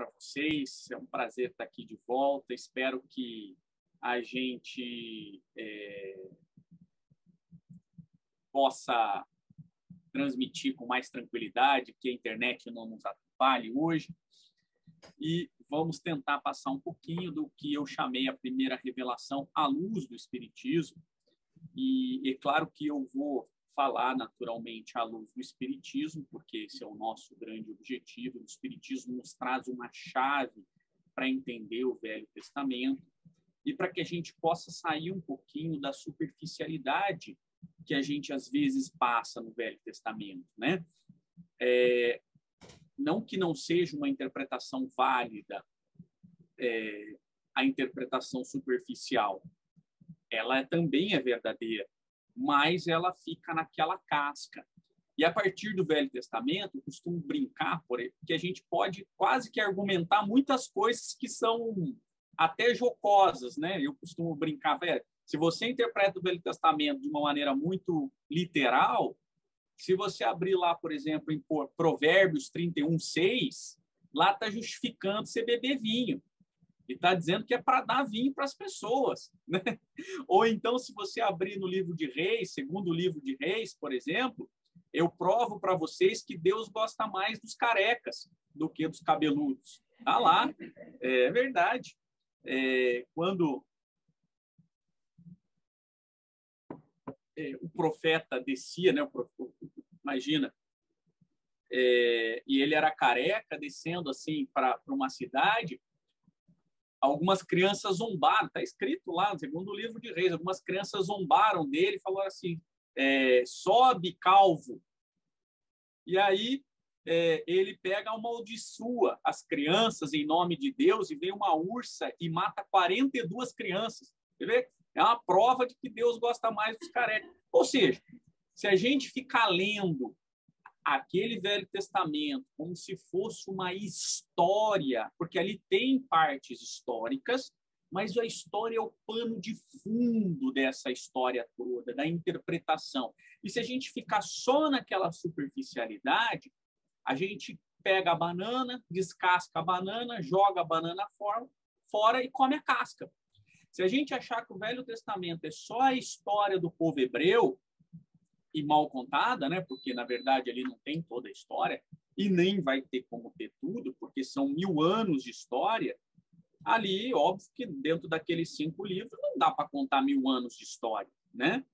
para vocês. É um prazer estar aqui de volta. Espero que a gente possa transmitir com mais tranquilidade, que a internet não nos atrapalhe hoje. E vamos tentar passar um pouquinho do que eu chamei a primeira revelação à luz do Espiritismo. E é claro que eu vou falar naturalmente à luz do Espiritismo, porque esse é o nosso grande objetivo. O Espiritismo nos traz uma chave para entender o Velho Testamento e para que a gente possa sair um pouquinho da superficialidade que a gente às vezes passa no Velho Testamento, né? Não que não seja uma interpretação válida, a interpretação superficial, ela também é verdadeira, mas ela fica naquela casca. E a partir do Velho Testamento, eu costumo brincar, que a gente pode quase que argumentar muitas coisas que são até jocosas, né? Eu costumo brincar, se você interpreta o Velho Testamento de uma maneira muito literal, se você abrir lá, por exemplo, em Provérbios 31:6, lá está justificando você beber vinho. E está dizendo que é para dar vinho para as pessoas, né? Ou então, se você abrir no livro de Reis, segundo livro de Reis, por exemplo, eu provo para vocês que Deus gosta mais dos carecas do que dos cabeludos. Está lá, é verdade. Quando o profeta descia, né? Imagina, e ele era careca, descendo assim para uma cidade. Algumas crianças zombaram, está escrito lá no segundo livro de Reis, algumas crianças zombaram dele e falaram assim, sobe, calvo. E aí ele pega, amaldiçoa as crianças em nome de Deus e vem uma ursa e mata 42 crianças. Você vê? É uma prova de que Deus gosta mais dos carecas. Ou seja, se a gente ficar lendo aquele Velho Testamento como se fosse uma história, porque ali tem partes históricas, mas a história é o pano de fundo dessa história toda, da interpretação. E se a gente ficar só naquela superficialidade, a gente pega a banana, descasca a banana, joga a banana fora e come a casca. Se a gente achar que o Velho Testamento é só a história do povo hebreu, e mal contada, né? Porque, na verdade, ali não tem toda a história e nem vai ter como ter tudo, porque são 1000 anos de história. Ali, óbvio que dentro daqueles 5 livros não dá para contar 1000 anos de história, né?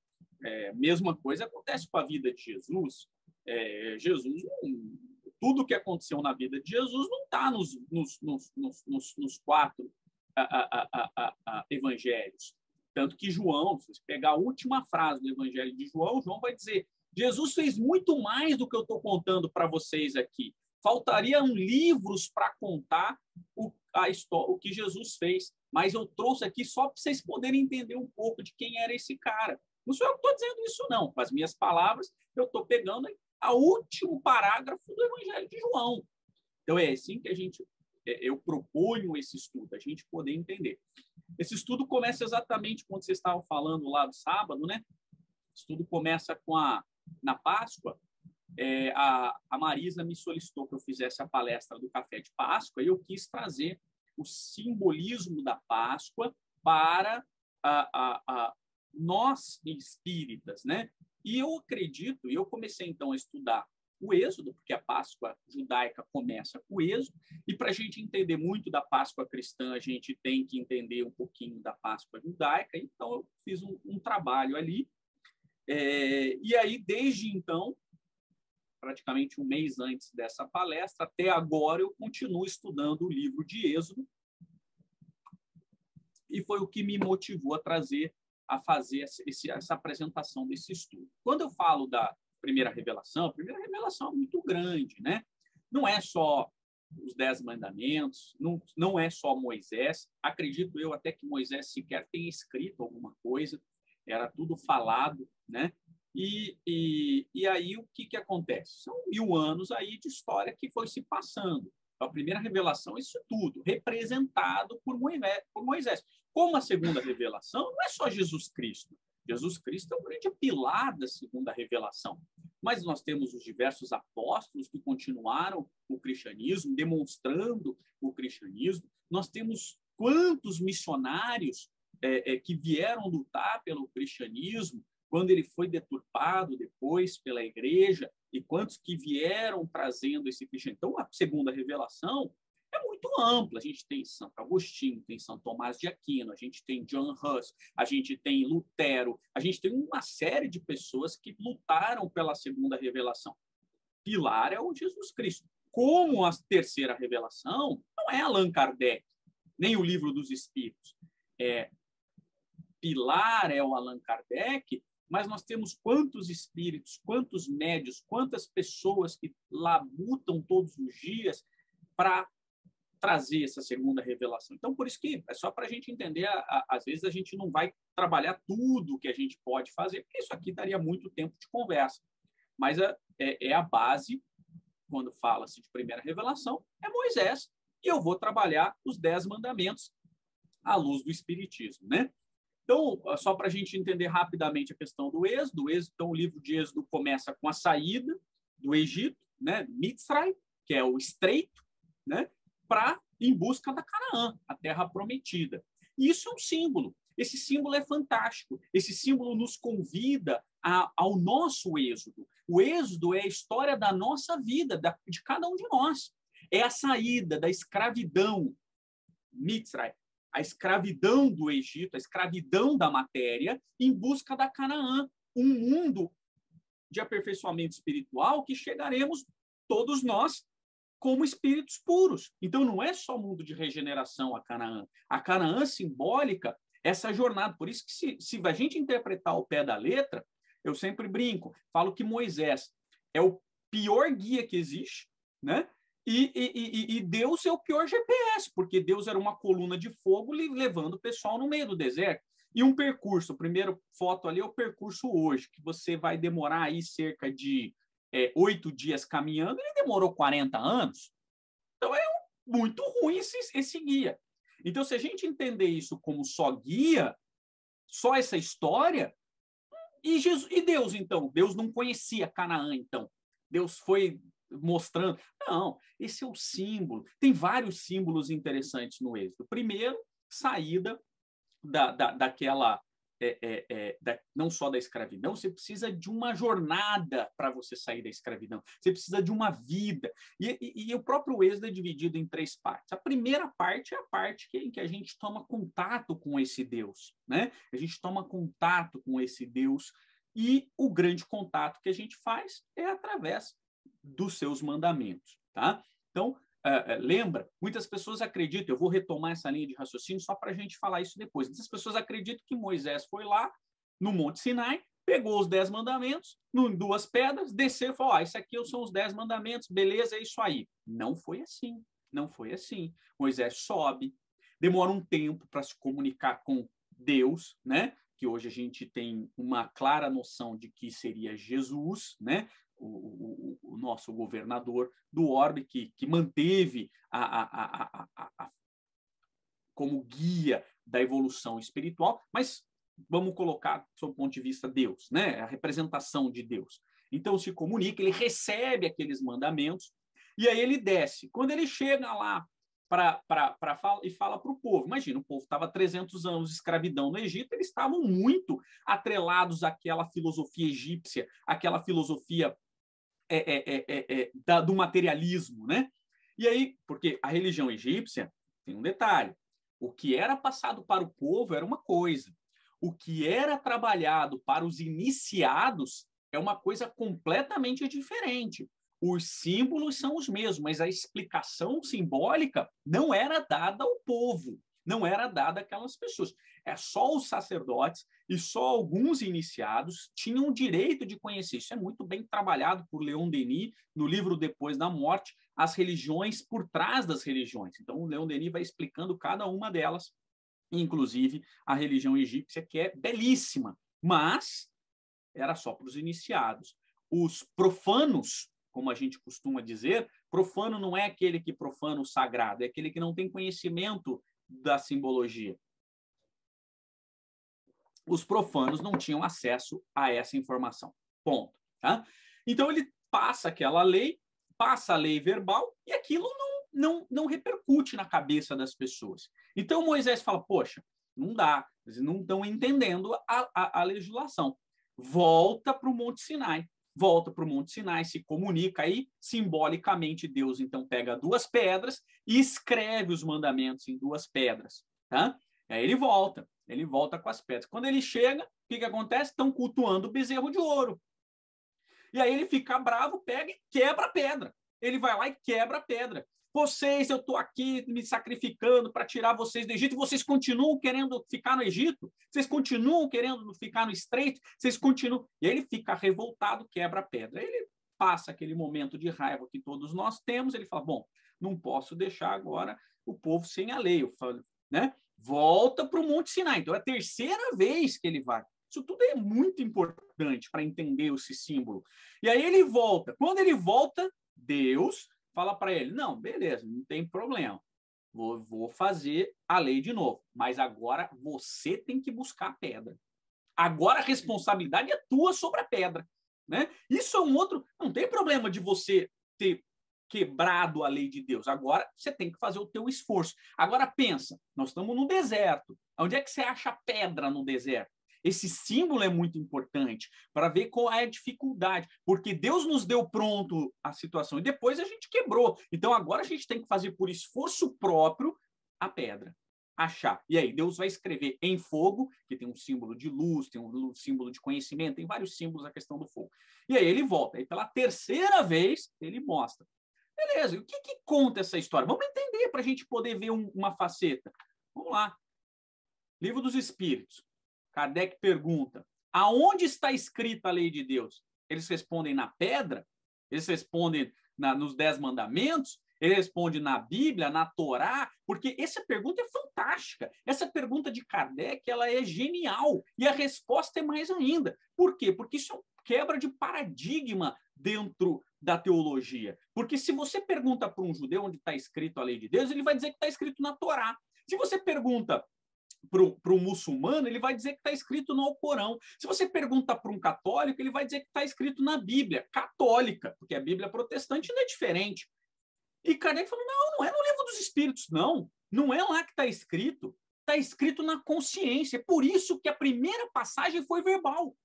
Mesma coisa acontece com a vida de Jesus. Tudo que aconteceu na vida de Jesus não está nos 4 evangelhos. Tanto que João, se você pegar a última frase do Evangelho de João, João vai dizer: Jesus fez muito mais do que eu estou contando para vocês aqui. Faltariam livros para contar o que Jesus fez, mas eu trouxe aqui só para vocês poderem entender um pouco de quem era esse cara. Não sou eu que estou dizendo isso, não. Com as minhas palavras, eu estou pegando o último parágrafo do Evangelho de João. Então, é assim que eu proponho esse estudo, a gente poder entender. Esse estudo começa exatamente quando vocês estavam falando lá do sábado, né? O estudo começa na Páscoa. A Marisa me solicitou que eu fizesse a palestra do Café de Páscoa e eu quis trazer o simbolismo da Páscoa para nós espíritas, né? E eu acredito, e eu comecei então a estudar o Êxodo, porque a Páscoa judaica começa com o Êxodo, e para a gente entender muito da Páscoa cristã, a gente tem que entender um pouquinho da Páscoa judaica, então eu fiz um trabalho ali, e aí, desde então, praticamente um mês antes dessa palestra, até agora eu continuo estudando o livro de Êxodo, e foi o que me motivou a fazer essa apresentação desse estudo. Quando eu falo da primeira revelação é muito grande, né? Não é só os 10 mandamentos, não é só Moisés. Acredito eu até que Moisés sequer tenha escrito alguma coisa, era tudo falado, né? E aí o que acontece? São 1000 anos aí de história que foi se passando. A primeira revelação é isso tudo, representado por Moisés. Como a segunda revelação, não é só Jesus Cristo. Jesus Cristo é o grande pilar da segunda revelação. mas nós temos os diversos apóstolos que continuaram o cristianismo, demonstrando o cristianismo. Nós temos quantos missionários que vieram lutar pelo cristianismo quando ele foi deturpado depois pela igreja, e quantos que vieram trazendo esse cristianismo. Então, a segunda revelação é muito ampla. A gente tem Santo Agostinho, tem São Tomás de Aquino, a gente tem John Huss, a gente tem Lutero, a gente tem uma série de pessoas que lutaram pela segunda revelação. Pilar é o Jesus Cristo. Como a terceira revelação, não é Allan Kardec, nem o Livro dos Espíritos. Pilar é o Allan Kardec, mas nós temos quantos espíritos, quantos médios, quantas pessoas que labutam todos os dias para trazer essa segunda revelação. Então, por isso que é só para a gente entender, às vezes a gente não vai trabalhar tudo que a gente pode fazer, porque isso aqui daria muito tempo de conversa. Mas é a base, quando fala-se de primeira revelação, é Moisés, e eu vou trabalhar os 10 mandamentos à luz do Espiritismo, né? Então, só para a gente entender rapidamente a questão do Êxodo, então o livro de Êxodo começa com a saída do Egito, né, Mitzray, que é o estreito, né, para em busca da Canaã, a terra prometida. E isso é um símbolo. Esse símbolo é fantástico. Esse símbolo nos convida ao nosso êxodo. O êxodo é a história da nossa vida, de cada um de nós. É a saída da escravidão, Mitzray, a escravidão do Egito, a escravidão da matéria, em busca da Canaã, um mundo de aperfeiçoamento espiritual que chegaremos todos nós como espíritos puros. Então, não é só mundo de regeneração a Canaã. A Canaã simbólica, essa jornada. Por isso que se a gente interpretar ao pé da letra, eu sempre brinco, falo que Moisés é o pior guia que existe, né? E Deus é o pior GPS, porque Deus era uma coluna de fogo levando o pessoal no meio do deserto. E um percurso, a primeira foto ali é o percurso hoje, que você vai demorar aí cerca de 8 dias caminhando, ele demorou 40 anos. Então, é muito ruim esse guia. Então, se a gente entender isso como só guia, só essa história, e Deus, então? Deus não conhecia Canaã, então. Deus foi mostrando. Não, esse é o símbolo. Tem vários símbolos interessantes no Êxodo. Primeiro, saída daquela... não só da escravidão, você precisa de uma jornada para você sair da escravidão. Você precisa de uma vida. E o próprio Êxodo é dividido em 3 partes. A primeira parte é a parte em que a gente toma contato com esse Deus, né? A gente toma contato com esse Deus, e o grande contato que a gente faz é através dos seus mandamentos, tá? Então, lembra, muitas pessoas acreditam, eu vou retomar essa linha de raciocínio só para a gente falar isso depois. Muitas pessoas acreditam que Moisés foi lá no Monte Sinai, pegou os 10 mandamentos, em 2 pedras, desceu e falou: isso aqui são os 10 mandamentos, beleza, é isso aí. Não foi assim, não foi assim. Moisés sobe, demora um tempo para se comunicar com Deus, né? Que hoje a gente tem uma clara noção de que seria Jesus, né? O nosso governador do orbe, que manteve como guia da evolução espiritual, mas vamos colocar, sob o ponto de vista, Deus, né? A representação de Deus. Então, se comunica, ele recebe aqueles mandamentos, e aí ele desce. Quando ele chega lá e fala para o povo, imagina, o povo estava 300 anos de escravidão no Egito, eles estavam muito atrelados àquela filosofia egípcia, àquela filosofia do materialismo, né? E aí, porque a religião egípcia tem um detalhe: o que era passado para o povo era uma coisa, o que era trabalhado para os iniciados é uma coisa completamente diferente. Os símbolos são os mesmos, mas a explicação simbólica não era dada ao povo, não era dada àquelas pessoas. É só os sacerdotes e só alguns iniciados tinham o direito de conhecer. Isso é muito bem trabalhado por Leon Denis no livro Depois da Morte, As Religiões por Trás das Religiões. Então, o Leon Denis vai explicando cada uma delas, inclusive a religião egípcia, que é belíssima, mas era só para os iniciados. Os profanos, como a gente costuma dizer, profano não é aquele que profana o sagrado, é aquele que não tem conhecimento da simbologia. Os profanos não tinham acesso a essa informação. Ponto. Tá? Então, ele passa aquela lei, passa a lei verbal, e aquilo não repercute na cabeça das pessoas. Então, Moisés fala, poxa, não dá, eles não estão entendendo a legislação. Volta para o Monte Sinai. Volta para o Monte Sinai, se comunica aí, simbolicamente Deus então pega 2 pedras e escreve os mandamentos em 2 pedras. Tá? Aí ele volta com as pedras. Quando ele chega, o que acontece? Estão cultuando o bezerro de ouro. E aí ele fica bravo, pega e quebra a pedra. Ele vai lá e quebra a pedra. Vocês, eu estou aqui me sacrificando para tirar vocês do Egito, e vocês continuam querendo ficar no Egito? Vocês continuam querendo ficar no estreito? Vocês continuam... E aí ele fica revoltado, quebra a pedra. Aí ele passa aquele momento de raiva que todos nós temos, ele fala, bom, não posso deixar agora o povo sem a lei. Eu falo, né? Volta para o Monte Sinai. Então é a 3ª vez que ele vai. Isso tudo é muito importante para entender esse símbolo. E aí ele volta. Quando ele volta, Deus fala para ele, não, beleza, não tem problema. Vou fazer a lei de novo. Mas agora você tem que buscar a pedra. Agora a responsabilidade é tua sobre a pedra. Né? Isso é um outro... Não tem problema de você ter quebrado a lei de Deus. Agora você tem que fazer o teu esforço. Agora pensa, nós estamos no deserto. Onde é que você acha pedra no deserto? Esse símbolo é muito importante para ver qual é a dificuldade, porque Deus nos deu pronto a situação e depois a gente quebrou. Então agora a gente tem que fazer por esforço próprio a pedra, achar. E aí Deus vai escrever em fogo, que tem um símbolo de luz, tem um símbolo de conhecimento, tem vários símbolos a questão do fogo. E aí ele volta, e pela 3ª vez ele mostra. Beleza, e o que conta essa história? Vamos entender para a gente poder ver uma faceta. Vamos lá. Livro dos Espíritos. Kardec pergunta, aonde está escrita a lei de Deus? Eles respondem na pedra? Eles respondem nos 10 mandamentos? Eles respondem na Bíblia, na Torá? Porque essa pergunta é fantástica. Essa pergunta de Kardec, ela é genial. E a resposta é mais ainda. Por quê? Porque isso é uma quebra de paradigma dentro da teologia. Porque se você pergunta para um judeu onde está escrito a lei de Deus, ele vai dizer que está escrito na Torá. Se você pergunta para o muçulmano, ele vai dizer que está escrito no Alcorão. Se você pergunta para um católico, ele vai dizer que está escrito na Bíblia católica, porque a Bíblia protestante não é diferente. E Kardec falou, não é no Livro dos Espíritos, não é lá que está escrito na consciência. Por isso que a primeira passagem foi verbal.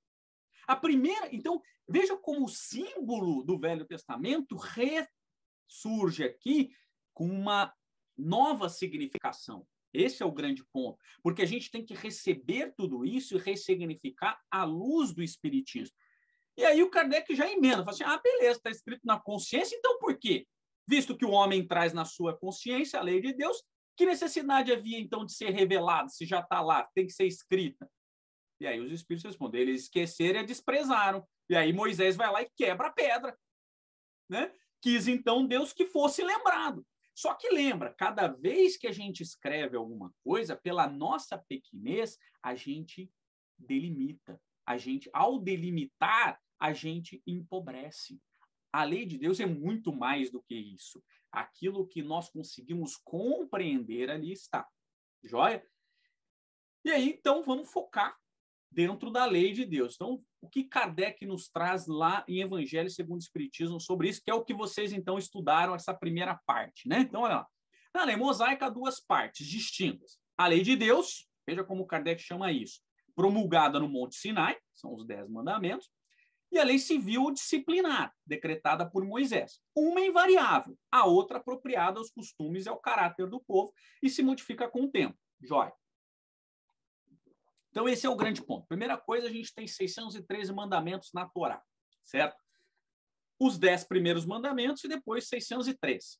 A primeira, então, veja como o símbolo do Velho Testamento ressurge aqui com uma nova significação. Esse é o grande ponto, porque a gente tem que receber tudo isso e ressignificar à luz do Espiritismo. E aí o Kardec já emenda, fala assim, beleza, está escrito na consciência, então por quê? Visto que o homem traz na sua consciência a lei de Deus, que necessidade havia então de ser revelada, se já está lá, tem que ser escrita? E aí os Espíritos respondem, eles esqueceram e desprezaram. E aí Moisés vai lá e quebra a pedra. Né? Quis então Deus que fosse lembrado. Só que lembra, cada vez que a gente escreve alguma coisa, pela nossa pequenez, a gente delimita. Ao delimitar, a gente empobrece. A lei de Deus é muito mais do que isso. Aquilo que nós conseguimos compreender ali está. Joia? E aí, então, vamos focar dentro da lei de Deus. Então, o que Kardec nos traz lá em Evangelho segundo o Espiritismo sobre isso, que é o que vocês, então, estudaram essa primeira parte, né? Então, olha lá. Na lei mosaica, há 2 partes distintas. A lei de Deus, veja como Kardec chama isso, promulgada no Monte Sinai, são os 10 mandamentos, e a lei civil disciplinar, decretada por Moisés. Uma é invariável, a outra apropriada aos costumes e ao caráter do povo e se modifica com o tempo. Jóia. Então, esse é o grande ponto. Primeira coisa, a gente tem 613 mandamentos na Torá, certo? Os 10 primeiros mandamentos e depois 603.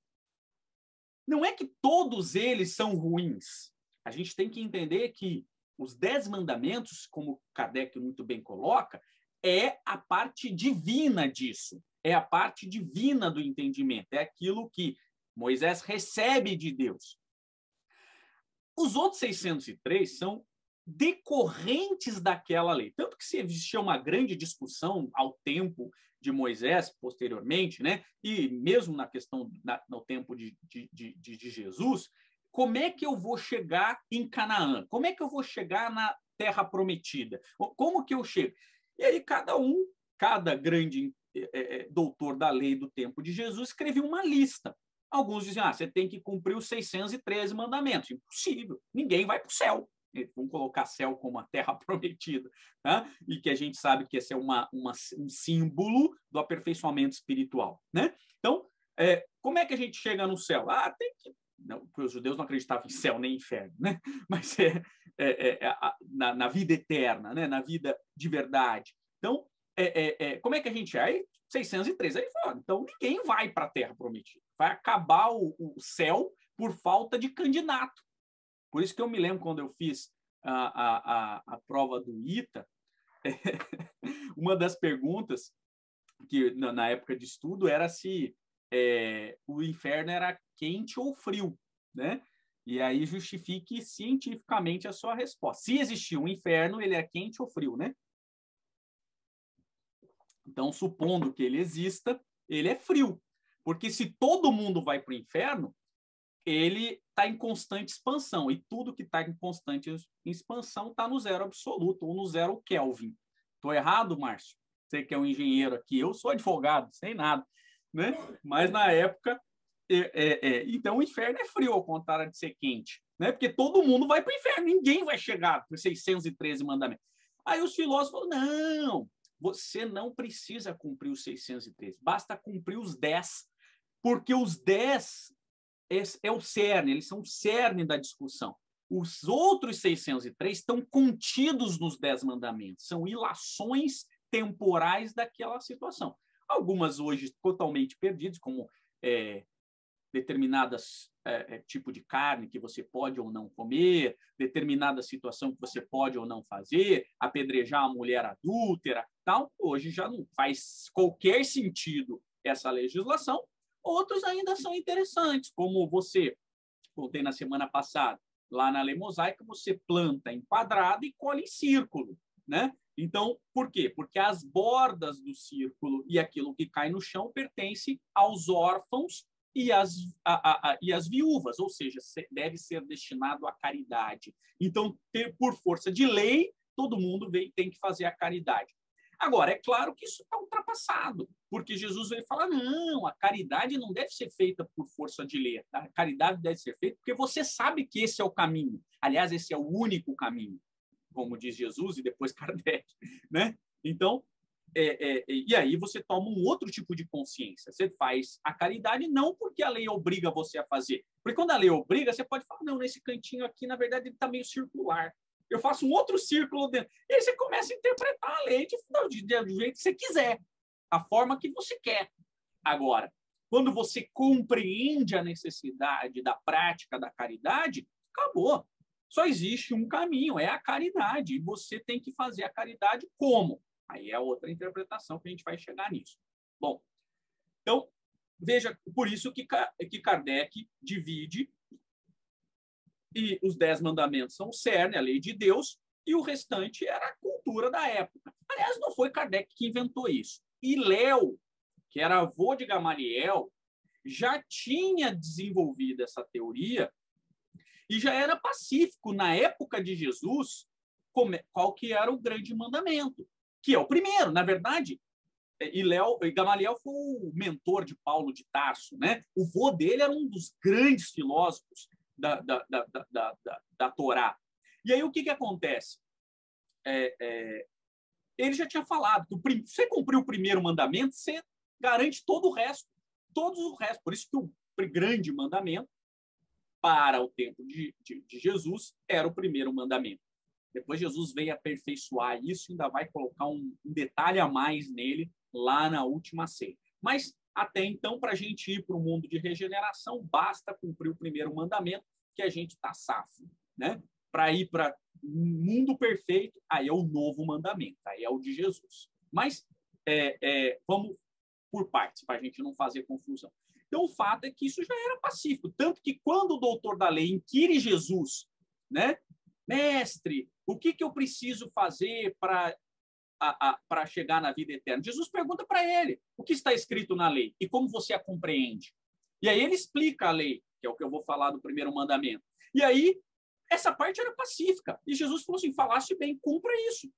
Não é que todos eles são ruins. A gente tem que entender que os 10 mandamentos, como Kardec muito bem coloca, é a parte divina disso. É a parte divina do entendimento. É aquilo que Moisés recebe de Deus. Os outros 603 são decorrentes daquela lei. Tanto que se existia uma grande discussão ao tempo de Moisés, posteriormente, né? E mesmo na questão, no tempo de Jesus, como é que eu vou chegar em Canaã? Como é que eu vou chegar na Terra Prometida? Como que eu chego? E aí cada grande doutor da lei do tempo de Jesus escrevia uma lista. Alguns diziam, você tem que cumprir os 613 mandamentos. Impossível, ninguém vai para o céu. Vamos colocar céu como a terra prometida, né? E que a gente sabe que esse é um símbolo do aperfeiçoamento espiritual, né? Então, como é que a gente chega no céu? Tem que... Não, porque os judeus não acreditavam em céu nem inferno, né? Mas na vida eterna, né? Na vida de verdade. Então, como é que a gente é? Aí, 603, aí fala, então ninguém vai para a terra prometida. Vai acabar o céu por falta de candidato. Por isso que eu me lembro quando eu fiz a prova do ITA, uma das perguntas que na época de estudo era se o inferno era quente ou frio, né? E aí justifique cientificamente a sua resposta. Se existir um inferno, ele é quente ou frio, né? Então, supondo que ele exista, ele é frio. Porque se todo mundo vai para o inferno, ele está em constante expansão. E tudo que está em constante expansão está no zero absoluto, ou no zero Kelvin. Estou errado, Márcio? Você que é um engenheiro aqui, eu sou advogado, sem nada, né? Mas na época, então o inferno é frio, ao contrário de ser quente, né? Porque todo mundo vai para o inferno, ninguém vai chegar para os 613 mandamentos. Aí os filósofos falam, não, você não precisa cumprir os 613, basta cumprir os 10, porque os 10 é o cerne, eles são o cerne da discussão. Os outros 603 estão contidos nos 10 mandamentos, são ilações temporais daquela situação. Algumas hoje totalmente perdidas, como determinadas tipo de carne que você pode ou não comer, determinada situação que você pode ou não fazer, apedrejar a mulher adúltera, tal. Hoje já não faz qualquer sentido essa legislação. Outros ainda são interessantes, como você, contei na semana passada, lá na lei mosaica, você planta em quadrado e colhe em círculo, né? Então, por quê? Porque as bordas do círculo e aquilo que cai no chão pertence aos órfãos e as viúvas, ou seja, deve ser destinado à caridade. Então, por força de lei, todo mundo tem que fazer a caridade. Agora, é claro que isso está ultrapassado, porque Jesus veio falar, não, a caridade não deve ser feita por força de lei, a caridade deve ser feita porque você sabe que esse é o caminho. Aliás, esse é o único caminho, como diz Jesus e depois Kardec, né? Então, e aí você toma um outro tipo de consciência. Você faz a caridade não porque a lei obriga você a fazer. Porque quando a lei obriga, você pode falar, não, nesse cantinho aqui, na verdade, ele está meio circular. Eu faço um outro círculo dentro. E aí você começa a interpretar a lei do jeito que você quiser, a forma que você quer. Agora, quando você compreende a necessidade da prática da caridade, acabou. Só existe um caminho, é a caridade. E você tem que fazer a caridade como? Aí é outra interpretação que a gente vai chegar nisso. Bom, então, veja, por isso que Kardec divide, e os 10 mandamentos são o cerne, a lei de Deus, e o restante era a cultura da época. Aliás, não foi Kardec que inventou isso. E Léo, que era avô de Gamaliel, já tinha desenvolvido essa teoria e já era pacífico na época de Jesus qual que era o grande mandamento, que é o primeiro, na verdade. E Gamaliel foi o mentor de Paulo de Tarso, né? O vô dele era um dos grandes filósofos da Torá. E aí o que acontece? Ele já tinha falado que você cumpriu o primeiro mandamento, você garante todo o resto. Todo o resto. Por isso que o grande mandamento, para o tempo de Jesus, era o primeiro mandamento. Depois Jesus veio aperfeiçoar isso e ainda vai colocar um detalhe a mais nele lá na última ceia. Mas, até então, para a gente ir para o mundo de regeneração, basta cumprir o primeiro mandamento, que a gente está safo, né? Para ir para o mundo perfeito, aí é o novo mandamento, aí é o de Jesus. Mas vamos por partes, para a gente não fazer confusão. Então, o fato é que isso já era pacífico. Tanto que quando o doutor da lei inquire Jesus, né? Mestre, o que eu preciso fazer para chegar na vida eterna? Jesus pergunta para ele o que está escrito na lei e como você a compreende. E aí ele explica a lei, que é o que eu vou falar do primeiro mandamento. E aí, essa parte era pacífica. E Jesus falou assim, falaste bem, cumpra isso.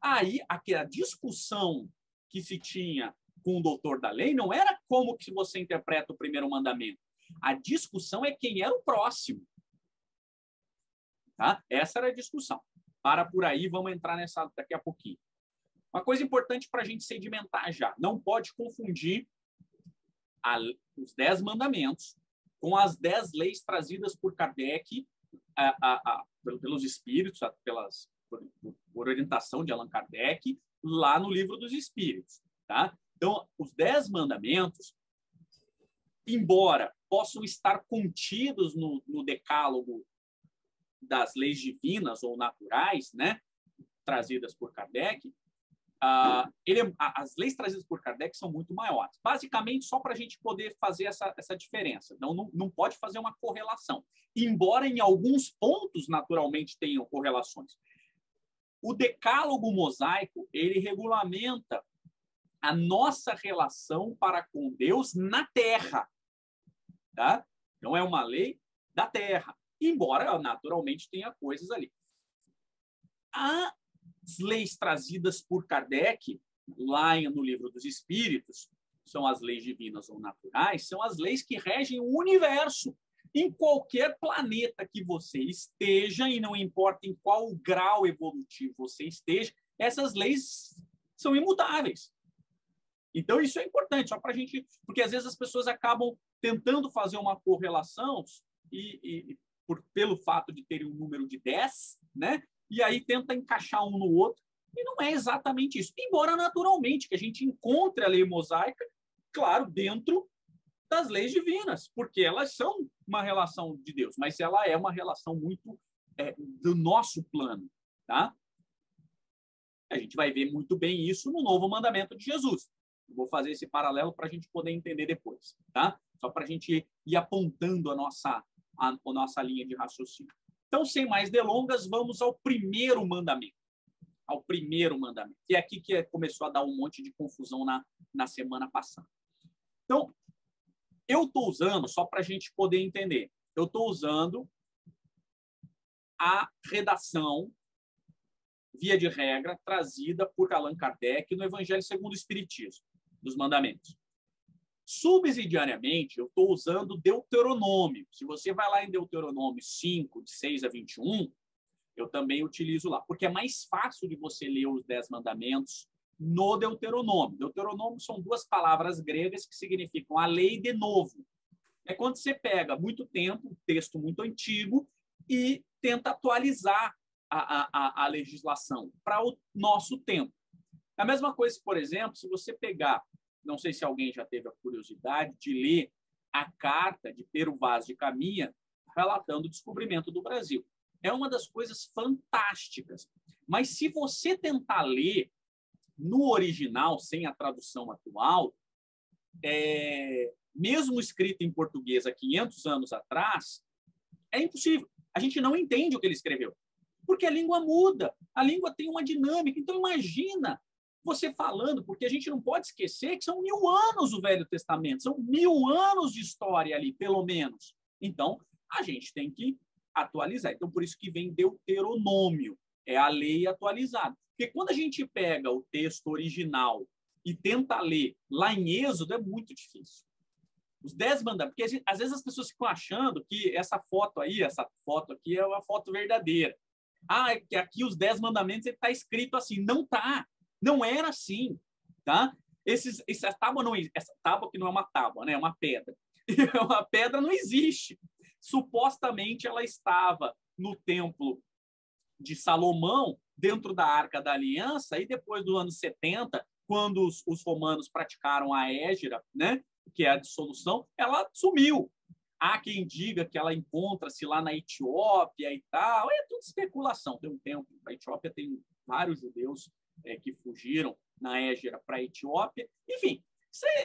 Aí, aquela discussão que se tinha com o doutor da lei não era como que você interpreta o primeiro mandamento. A discussão é quem era o próximo. Tá? Essa era a discussão. Para por aí, vamos entrar nessa daqui a pouquinho. Uma coisa importante para a gente sedimentar já. Não pode confundir os 10 mandamentos com as 10 leis trazidas por Kardec, pelos espíritos, por orientação de Allan Kardec, lá no Livro dos Espíritos. Tá? Então, os 10 mandamentos, embora possam estar contidos no decálogo das leis divinas ou naturais, né, trazidas por Kardec, as leis trazidas por Kardec são muito maiores. Basicamente, só para a gente poder fazer essa diferença. Então, não pode fazer uma correlação. Embora em alguns pontos, naturalmente, tenham correlações. O decálogo mosaico, ele regulamenta a nossa relação para com Deus na Terra. Tá? Então, é uma lei da Terra. Embora, naturalmente, tenha coisas ali. As leis trazidas por Kardec, lá no Livro dos Espíritos, são as leis divinas ou naturais, são as leis que regem o universo. Em qualquer planeta que você esteja, e não importa em qual grau evolutivo você esteja, essas leis são imutáveis. Então, isso é importante, só para a gente... Porque, às vezes, as pessoas acabam tentando fazer uma correlação pelo fato de terem um número de 10, né? E aí tenta encaixar um no outro, e não é exatamente isso. Embora, naturalmente, que a gente encontre a lei mosaica, claro, dentro das leis divinas, porque elas são uma relação de Deus, mas ela é uma relação muito do nosso plano, tá? A gente vai ver muito bem isso no novo mandamento de Jesus. Eu vou fazer esse paralelo para a gente poder entender depois, tá? Só para a gente ir apontando a nossa linha de raciocínio. Então, sem mais delongas, vamos ao primeiro mandamento. Ao primeiro mandamento. Que é aqui que começou a dar um monte de confusão na semana passada. Então, eu estou usando, só para a gente poder entender, eu estou usando a redação, via de regra, trazida por Allan Kardec no Evangelho segundo o Espiritismo, dos mandamentos. Subsidiariamente, eu estou usando Deuteronômio. Se você vai lá em Deuteronômio 5, de 6 a 21, eu também utilizo lá, porque é mais fácil de você ler os 10 mandamentos no Deuteronômio. Deuteronômio são duas palavras gregas que significam a lei de novo. É quando você pega muito tempo, um texto muito antigo, e tenta atualizar a legislação para o nosso tempo. A mesma coisa, por exemplo, se você pegar, não sei se alguém já teve a curiosidade de ler a carta de Pero Vaz de Caminha relatando o descobrimento do Brasil. É uma das coisas fantásticas. Mas se você tentar ler no original, sem a tradução atual, mesmo escrito em português há 500 anos atrás, é impossível. A gente não entende o que ele escreveu. Porque a língua muda, a língua tem uma dinâmica. Então, imagina você falando, porque a gente não pode esquecer que são 1000 anos o Velho Testamento, são 1000 anos de história ali, pelo menos. Então, a gente tem que atualizar. Então, por isso que vem Deuteronômio, é a lei atualizada. Porque quando a gente pega o texto original e tenta ler lá em Êxodo, é muito difícil. Os 10 mandamentos, porque às vezes as pessoas ficam achando que essa foto aqui é uma foto verdadeira. Ah, que aqui os 10 mandamentos está escrito assim. Não tá. Não era assim, tá? Essa tábua que não é uma tábua, né? É uma pedra. Uma pedra não existe. Supostamente ela estava no templo de Salomão, dentro da Arca da Aliança, e depois dos anos 70, quando os romanos praticaram a Hégira, né? Que é a dissolução, ela sumiu. Há quem diga que ela encontra-se lá na Etiópia e tal. É tudo especulação. Tem um tempo, a Etiópia tem vários judeus que fugiram na Hégira para a Etiópia. Enfim,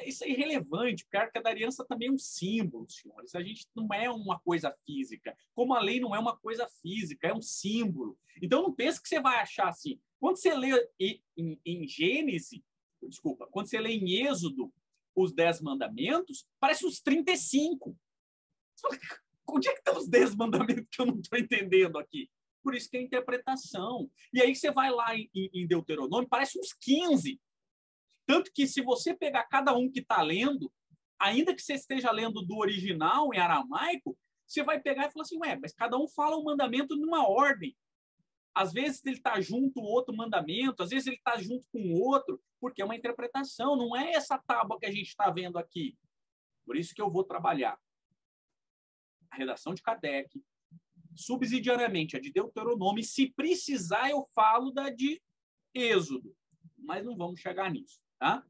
isso é irrelevante, porque a Arca da Aliança também é um símbolo, senhores. A gente não é uma coisa física. Como a lei não é uma coisa física, é um símbolo. Então, não pense que você vai achar assim. Quando você lê em Gênesis, quando você lê em Êxodo os 10 mandamentos, parece uns 35. Onde é que estão os 10 mandamentos que eu não estou entendendo aqui? Por isso que é interpretação. E aí você vai lá em Deuteronômio, parece uns 15. Tanto que, se você pegar cada um que está lendo, ainda que você esteja lendo do original em aramaico, você vai pegar e falar assim, ué, mas cada um fala o mandamento numa ordem. Às vezes ele está junto o outro mandamento, às vezes ele está junto com o outro, porque é uma interpretação, não é essa tábua que a gente está vendo aqui. Por isso que eu vou trabalhar a redação de Kardec, subsidiariamente a de Deuteronômio, e se precisar eu falo da de Êxodo, mas não vamos chegar nisso, tá?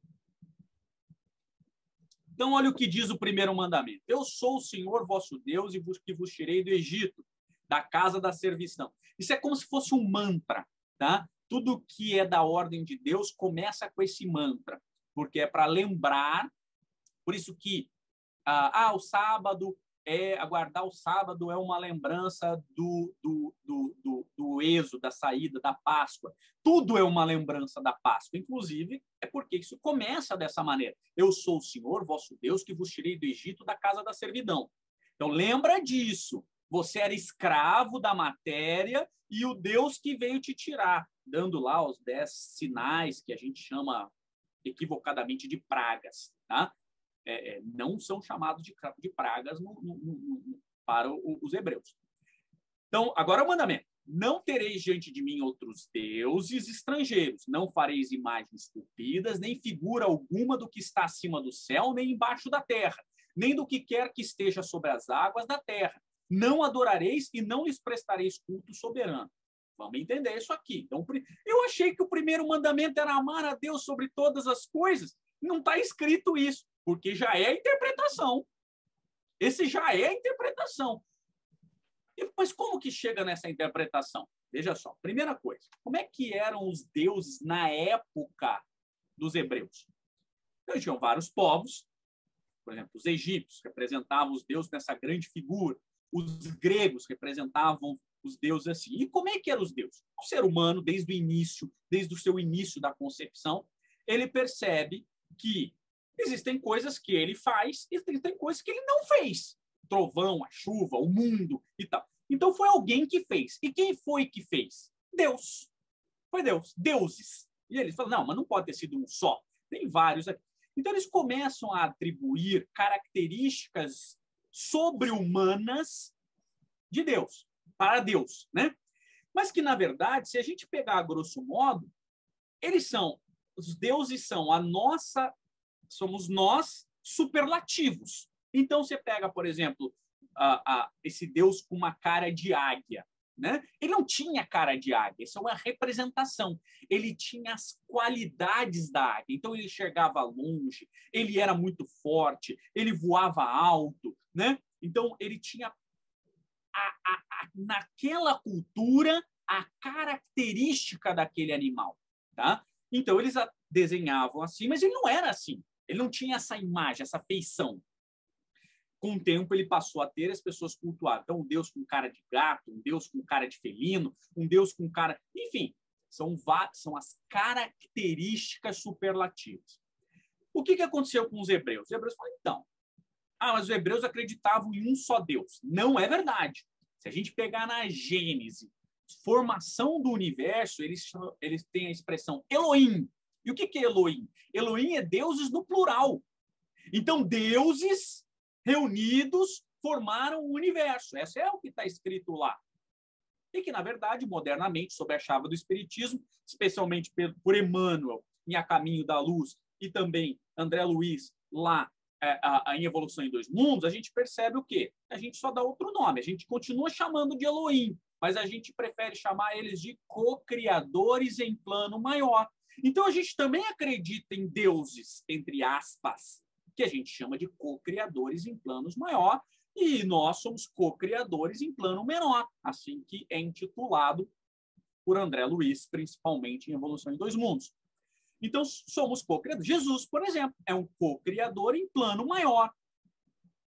Então, olha o que diz o primeiro mandamento. Eu sou o Senhor vosso Deus e que vos tirei do Egito, da casa da servição. Isso é como se fosse um mantra, tá? Tudo que é da ordem de Deus começa com esse mantra, porque é para lembrar, por isso que o sábado aguardar o sábado é uma lembrança do êxodo, da saída, da Páscoa. Tudo é uma lembrança da Páscoa. Inclusive, é porque isso começa dessa maneira. Eu sou o Senhor, vosso Deus, que vos tirei do Egito, da casa da servidão. Então, lembra disso. Você era escravo da matéria e o Deus que veio te tirar, dando lá os 10 sinais que a gente chama equivocadamente de pragas, tá? Não são chamados de pragas para os hebreus. Então, agora o mandamento. Não tereis diante de mim outros deuses estrangeiros. Não fareis imagens esculpidas, nem figura alguma do que está acima do céu, nem embaixo da terra, nem do que quer que esteja sobre as águas da terra. Não adorareis e não lhes prestareis culto soberano. Vamos entender isso aqui. Então, eu achei que o primeiro mandamento era amar a Deus sobre todas as coisas. Não está escrito isso, porque já é a interpretação. Esse já é a interpretação. Mas como que chega nessa interpretação? Veja só, primeira coisa, como é que eram os deuses na época dos hebreus? Então, tinham vários povos, por exemplo, os egípcios representavam os deuses nessa grande figura, os gregos representavam os deuses assim. E como é que eram os deuses? O ser humano, desde o início, desde o seu início da concepção, ele percebe que existem coisas que ele faz e existem coisas que ele não fez. O trovão, a chuva, o mundo e tal. Então, foi alguém que fez. E quem foi que fez? Deus. Foi Deus. Deuses. E eles falam, não, mas não pode ter sido um só. Tem vários aqui. Então, eles começam a atribuir características sobre-humanas de Deus, para Deus, né? Mas que, na verdade, se a gente pegar a grosso modo, os deuses são somos nós superlativos. Então, você pega, por exemplo, esse Deus com uma cara de águia, né? Ele não tinha cara de águia, isso é uma representação. Ele tinha as qualidades da águia. Então, ele enxergava longe, ele era muito forte, ele voava alto, né? Então, ele tinha, naquela cultura, a característica daquele animal, tá? Então, eles desenhavam assim, mas ele não era assim. Ele não tinha essa imagem, essa feição. Com o tempo, ele passou a ter, as pessoas cultuavam. Então, um Deus com cara de gato, um Deus com cara de felino, um Deus com cara... Enfim, são as características superlativas. O que aconteceu com os hebreus? Os hebreus falaram, então, mas os hebreus acreditavam em um só Deus. Não é verdade. Se a gente pegar na Gênese, formação do universo, eles têm a expressão Elohim. E o que é Elohim? Elohim é deuses no plural. Então, deuses reunidos formaram o universo. Essa é o que está escrito lá. E que, na verdade, modernamente, sob a chave do Espiritismo, especialmente por Emmanuel, em A Caminho da Luz, e também André Luiz, lá em Evolução em Dois Mundos, a gente percebe o quê? A gente só dá outro nome. A gente continua chamando de Elohim, mas a gente prefere chamar eles de co-criadores em plano maior. Então, a gente também acredita em deuses, entre aspas, que a gente chama de co-criadores em planos maior, e nós somos co-criadores em plano menor, assim que é intitulado por André Luiz, principalmente em Evolução em Dois Mundos. Então, somos co-criadores. Jesus, por exemplo, é um co-criador em plano maior.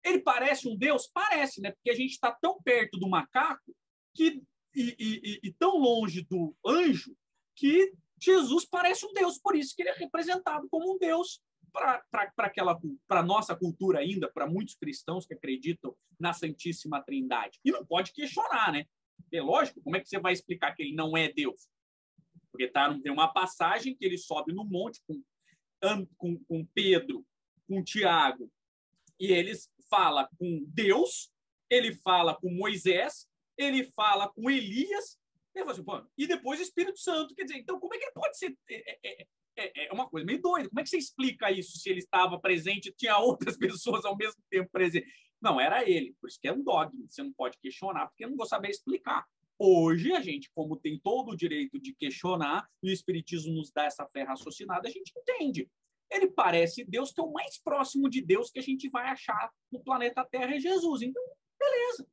Ele parece um Deus? Parece, né? Porque a gente está tão perto do macaco e tão longe do anjo que Jesus parece um Deus. Por isso que ele é representado como um Deus para a nossa cultura ainda, para muitos cristãos que acreditam na Santíssima Trindade. E não pode questionar, né? É lógico, como é que você vai explicar que ele não é Deus? Porque tem uma passagem que ele sobe no monte com Pedro, com Tiago, e eles falam com Deus, ele fala com Moisés, ele fala com Elias, ele fala assim, pô, e depois o Espírito Santo. Quer dizer, então como é que ele pode ser... É uma coisa meio doida. Como é que você explica isso se ele estava presente e tinha outras pessoas ao mesmo tempo presentes? Não, era ele. Por isso que é um dogma. Você não pode questionar, porque eu não vou saber explicar. Hoje, a gente, como tem todo o direito de questionar, e o Espiritismo nos dá essa fé raciocinada, a gente entende. Ele parece Deus, que é o mais próximo de Deus que a gente vai achar no planeta Terra é Jesus. Então, beleza.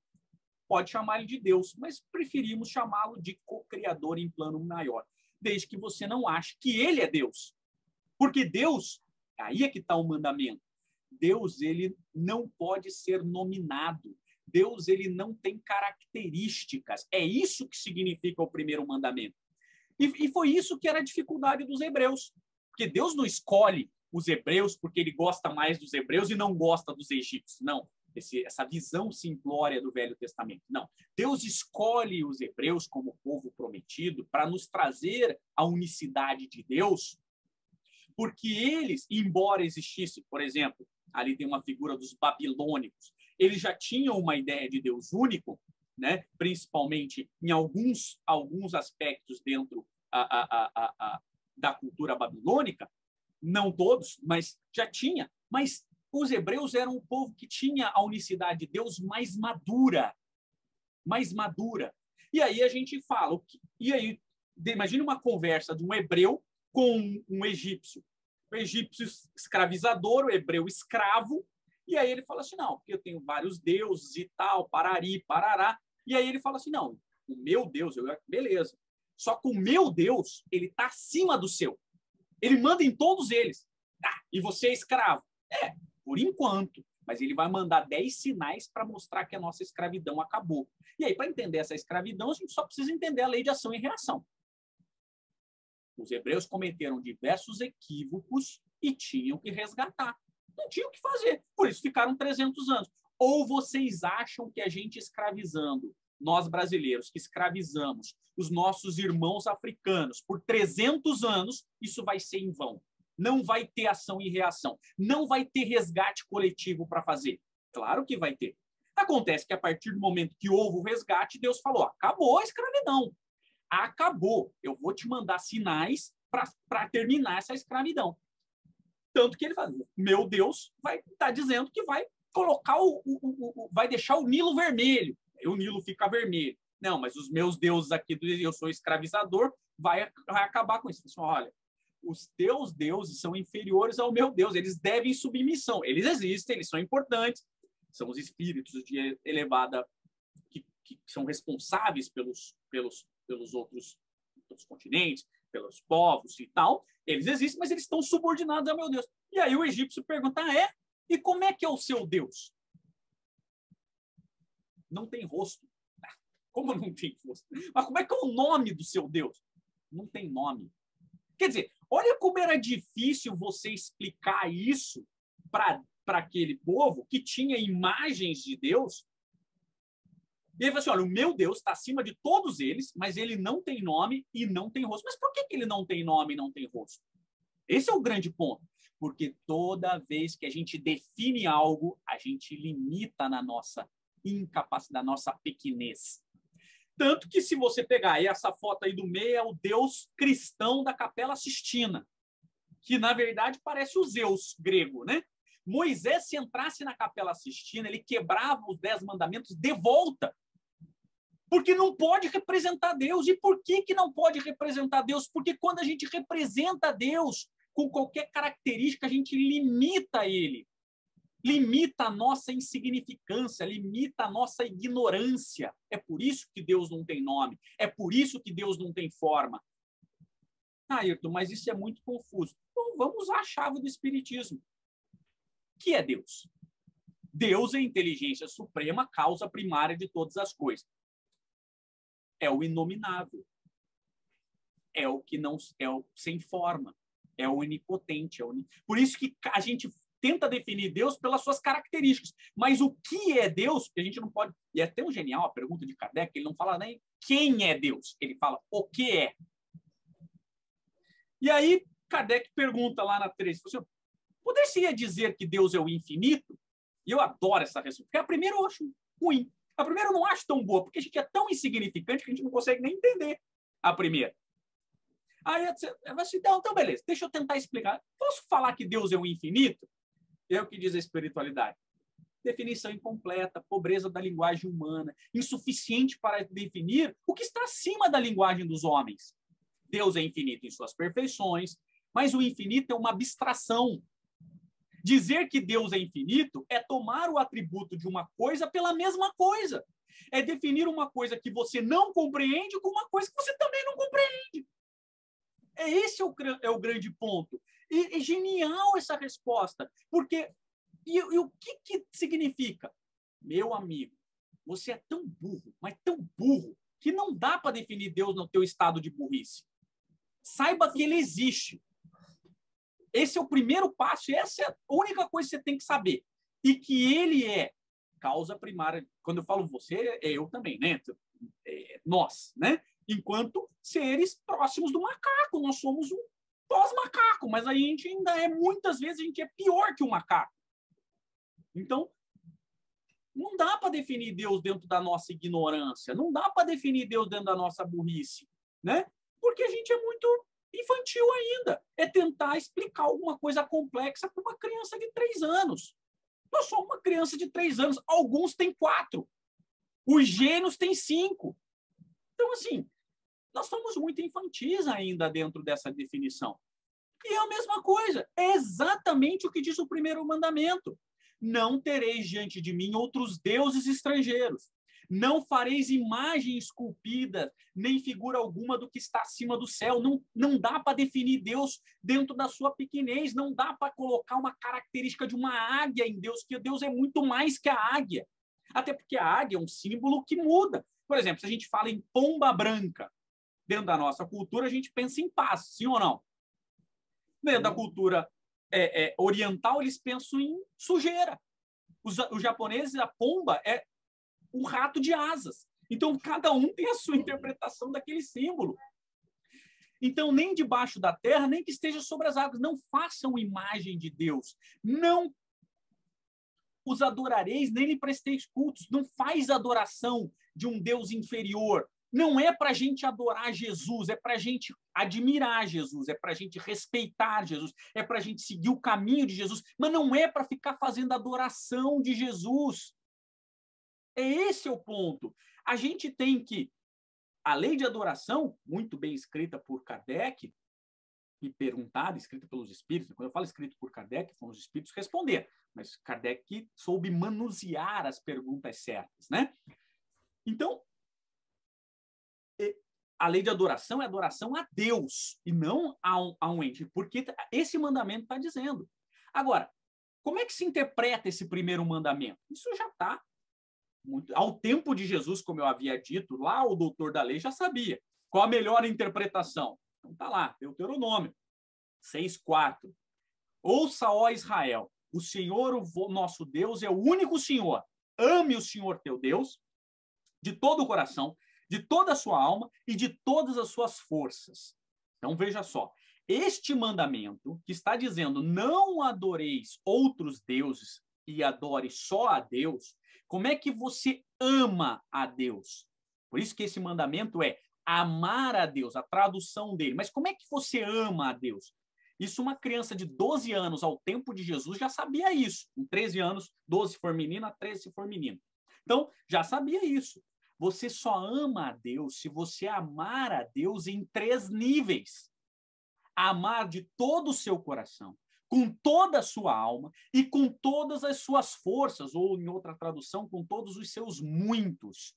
Pode chamar ele de Deus, mas preferimos chamá-lo de co-criador em plano maior, desde que você não ache que ele é Deus. Porque Deus, aí é que está o mandamento. Deus, ele não pode ser nominado. Deus, ele não tem características. É isso que significa o primeiro mandamento. E foi isso que era a dificuldade dos hebreus. Porque Deus não escolhe os hebreus porque ele gosta mais dos hebreus e não gosta dos egípcios. Não. Essa visão simplória do Velho Testamento. Não. Deus escolhe os hebreus como povo prometido para nos trazer a unicidade de Deus, porque eles, embora existissem, por exemplo, ali tem uma figura dos babilônicos, eles já tinham uma ideia de Deus único, né? Principalmente em alguns aspectos dentro da cultura babilônica, não todos, mas já tinha. Mas os hebreus eram um povo que tinha a unicidade de Deus mais madura. Mais madura. E aí a gente fala, e aí, imagine uma conversa de um hebreu com um egípcio. O egípcio escravizador, o hebreu escravo, e aí ele fala assim, não, porque eu tenho vários deuses e tal, parari, parará. E aí ele fala assim, não, o meu Deus, beleza. Só que o meu Deus, ele está acima do seu. Ele manda em todos eles. E você é escravo. Por enquanto. Mas ele vai mandar 10 sinais para mostrar que a nossa escravidão acabou. E aí, para entender essa escravidão, a gente só precisa entender a lei de ação e reação. Os hebreus cometeram diversos equívocos e tinham que resgatar. Não tinham o que fazer. Por isso ficaram 300 anos. Ou vocês acham que a gente escravizando, nós brasileiros que escravizamos os nossos irmãos africanos por 300 anos, isso vai ser em vão? Não vai ter ação e reação. Não vai ter resgate coletivo para fazer. Claro que vai ter. Acontece que a partir do momento que houve o resgate, Deus falou, acabou a escravidão. Acabou. Eu vou te mandar sinais para terminar essa escravidão. Tanto que ele fala, meu Deus vai estar dizendo que vai colocar vai deixar o Nilo vermelho. Aí o Nilo fica vermelho. Não, mas os meus deuses aqui, eu sou escravizador, vai acabar com isso. Olha, os teus deuses são inferiores ao meu Deus, eles devem submissão. Eles existem, eles são importantes, são os espíritos de elevada que são responsáveis pelos outros continentes, pelos povos e tal. Eles existem, mas eles estão subordinados ao meu Deus. E aí o egípcio pergunta, e como é que é o seu Deus? Não tem rosto. Como não tem rosto? Mas como é que é o nome do seu Deus? Não tem nome. Quer dizer, olha como era difícil você explicar isso para aquele povo que tinha imagens de Deus. E ele falou assim, olha, o meu Deus está acima de todos eles, mas ele não tem nome e não tem rosto. Mas por que ele não tem nome e não tem rosto? Esse é o grande ponto. Porque toda vez que a gente define algo, a gente limita na nossa incapacidade, na nossa pequenez. Tanto que se você pegar aí essa foto aí do meio, é o Deus cristão da Capela Sistina, que na verdade parece o Zeus grego, né? Moisés, se entrasse na Capela Sistina, ele quebrava os 10 mandamentos de volta, porque não pode representar Deus. E por que não pode representar Deus? Porque quando a gente representa Deus com qualquer característica, a gente limita ele. Limita a nossa insignificância, limita a nossa ignorância. É por isso que Deus não tem nome, é por isso que Deus não tem forma. Ayrton, mas isso é muito confuso. Então, vamos usar a chave do Espiritismo. O que é Deus? Deus é a inteligência suprema, causa primária de todas as coisas. É o inominável. É o que não é o sem forma. É o onipotente. Por isso que a gente tenta definir Deus pelas suas características. Mas o que é Deus, que a gente não pode... E é tão genial a pergunta de Kardec, ele não fala nem quem é Deus, ele fala o que é. E aí, Kardec pergunta lá na 3, poderia dizer que Deus é o infinito? E eu adoro essa resposta, porque a primeira eu acho ruim. A primeira eu não acho tão boa, porque a gente é tão insignificante que a gente não consegue nem entender a primeira. Aí você vai assim, então beleza, deixa eu tentar explicar. Posso falar que Deus é o infinito? É o que diz a espiritualidade. Definição incompleta, pobreza da linguagem humana, insuficiente para definir o que está acima da linguagem dos homens. Deus é infinito em suas perfeições, mas o infinito é uma abstração. Dizer que Deus é infinito é tomar o atributo de uma coisa pela mesma coisa. É definir uma coisa que você não compreende com uma coisa que você também não compreende. Esse é o grande ponto. E é genial essa resposta, porque e o que significa? Meu amigo, você é tão burro, mas tão burro, que não dá para definir Deus no teu estado de burrice. Saiba que ele existe. Esse é o primeiro passo, e essa é a única coisa que você tem que saber. E que ele é causa primária. Quando eu falo você, é eu também, né? Nós, né? Enquanto seres próximos do macaco. Nós somos um pós-macaco, mas a gente ainda é, muitas vezes, a gente é pior que o macaco. Então, não dá para definir Deus dentro da nossa ignorância, não dá para definir Deus dentro da nossa burrice, né? Porque a gente é muito infantil ainda. É tentar explicar alguma coisa complexa para uma criança de 3 anos. Nós somos uma criança de 3 anos, alguns têm 4. Os gênios têm 5. Então, assim, nós somos muito infantis ainda dentro dessa definição. E é a mesma coisa, é exatamente o que diz o primeiro mandamento. Não tereis diante de mim outros deuses estrangeiros. Não fareis imagem esculpida, nem figura alguma do que está acima do céu. Não dá para definir Deus dentro da sua pequenez. Não dá para colocar uma característica de uma águia em Deus, que Deus é muito mais que a águia. Até porque a águia é um símbolo que muda. Por exemplo, se a gente fala em pomba branca, dentro da nossa cultura, a gente pensa em paz, sim ou não? Dentro da cultura oriental, eles pensam em sujeira. Os japoneses, a pomba é um rato de asas. Então, cada um tem a sua interpretação daquele símbolo. Então, nem debaixo da terra, nem que esteja sobre as águas. Não façam imagem de Deus. Não os adorareis, nem lhe presteis cultos. Não faz adoração de um Deus inferior. Não é para a gente adorar Jesus, é para a gente admirar Jesus, é para a gente respeitar Jesus, é para a gente seguir o caminho de Jesus, mas não é para ficar fazendo adoração de Jesus. Esse é o ponto. A gente tem que, a lei de adoração, muito bem escrita por Kardec, e perguntada, escrita pelos espíritos, quando eu falo escrito por Kardec, foram os espíritos responder, mas Kardec soube manusear as perguntas certas, né? Então, a lei de adoração é adoração a Deus e não a um ente, porque esse mandamento está dizendo. Agora, como é que se interpreta esse primeiro mandamento? Isso já está ao tempo de Jesus, como eu havia dito, lá o doutor da lei já sabia. Qual a melhor interpretação? Então está lá, Deuteronômio 6:4. Ouça, ó Israel, o Senhor, o nosso Deus, é o único Senhor. Ame o Senhor teu Deus de todo o coração, de toda a sua alma e de todas as suas forças. Então, veja só, este mandamento que está dizendo não adoreis outros deuses e adore só a Deus, como é que você ama a Deus? Por isso que esse mandamento é amar a Deus, a tradução dele. Mas como é que você ama a Deus? Isso uma criança de 12 anos ao tempo de Jesus já sabia isso. Com 13 anos, 12 se for menina, 13 se for menino. Então, já sabia isso. Você só ama a Deus se você amar a Deus em 3 níveis. Amar de todo o seu coração, com toda a sua alma e com todas as suas forças, ou em outra tradução, com todos os seus muitos.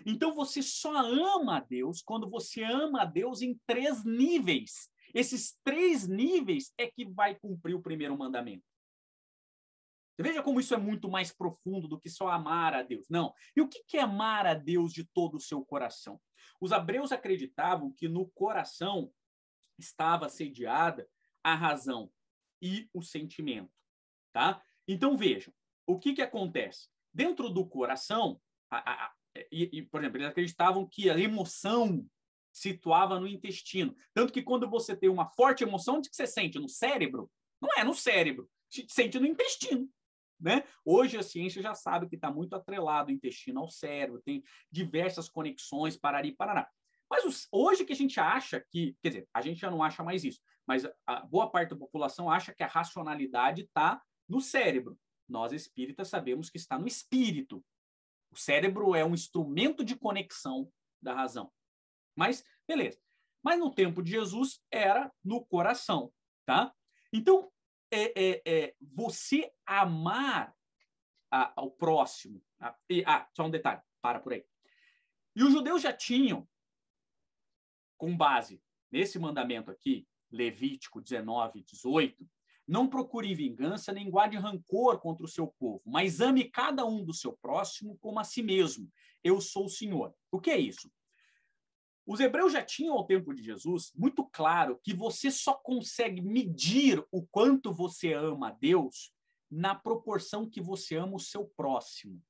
Então, você só ama a Deus quando você ama a Deus em 3 níveis. Esses 3 níveis é que vai cumprir o primeiro mandamento. Veja como isso é muito mais profundo do que só amar a Deus. Não. E o que é amar a Deus de todo o seu coração? Os hebreus acreditavam que no coração estava sediada a razão e o sentimento. Tá? Então, vejam, o que acontece? Dentro do coração, por exemplo, eles acreditavam que a emoção situava no intestino. Tanto que quando você tem uma forte emoção, onde que você sente? No cérebro? Não é no cérebro, você sente no intestino. Né? Hoje a ciência já sabe que está muito atrelado o intestino ao cérebro, tem diversas conexões, parari, parará. Mas hoje que a gente acha que, quer dizer, a gente já não acha mais isso, mas a boa parte da população acha que a racionalidade está no cérebro. Nós espíritas sabemos que está no espírito. O cérebro é um instrumento de conexão da razão. Mas, beleza. Mas no tempo de Jesus era no coração, tá? Então, você amar ao próximo. Só um detalhe, para por aí. E os judeus já tinham, com base nesse mandamento aqui, Levítico 19, 18, não procure vingança nem guarde rancor contra o seu povo, mas ame cada um do seu próximo como a si mesmo. Eu sou o Senhor. O que é isso? Os hebreus já tinham, ao tempo de Jesus, muito claro que você só consegue medir o quanto você ama a Deus na proporção que você ama o seu próximo.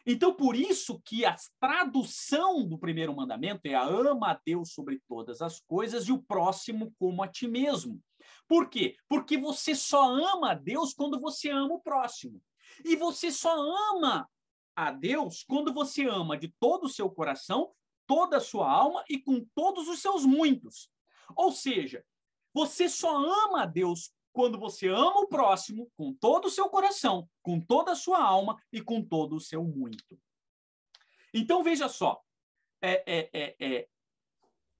Então, por isso que a tradução do primeiro mandamento é a ama a Deus sobre todas as coisas e o próximo como a ti mesmo. Por quê? Porque você só ama a Deus quando você ama o próximo. E você só ama a Deus quando você ama de todo o seu coração, toda a sua alma e com todos os seus muitos. Ou seja, você só ama a Deus quando você ama o próximo com todo o seu coração, com toda a sua alma e com todo o seu muito. Então, veja só.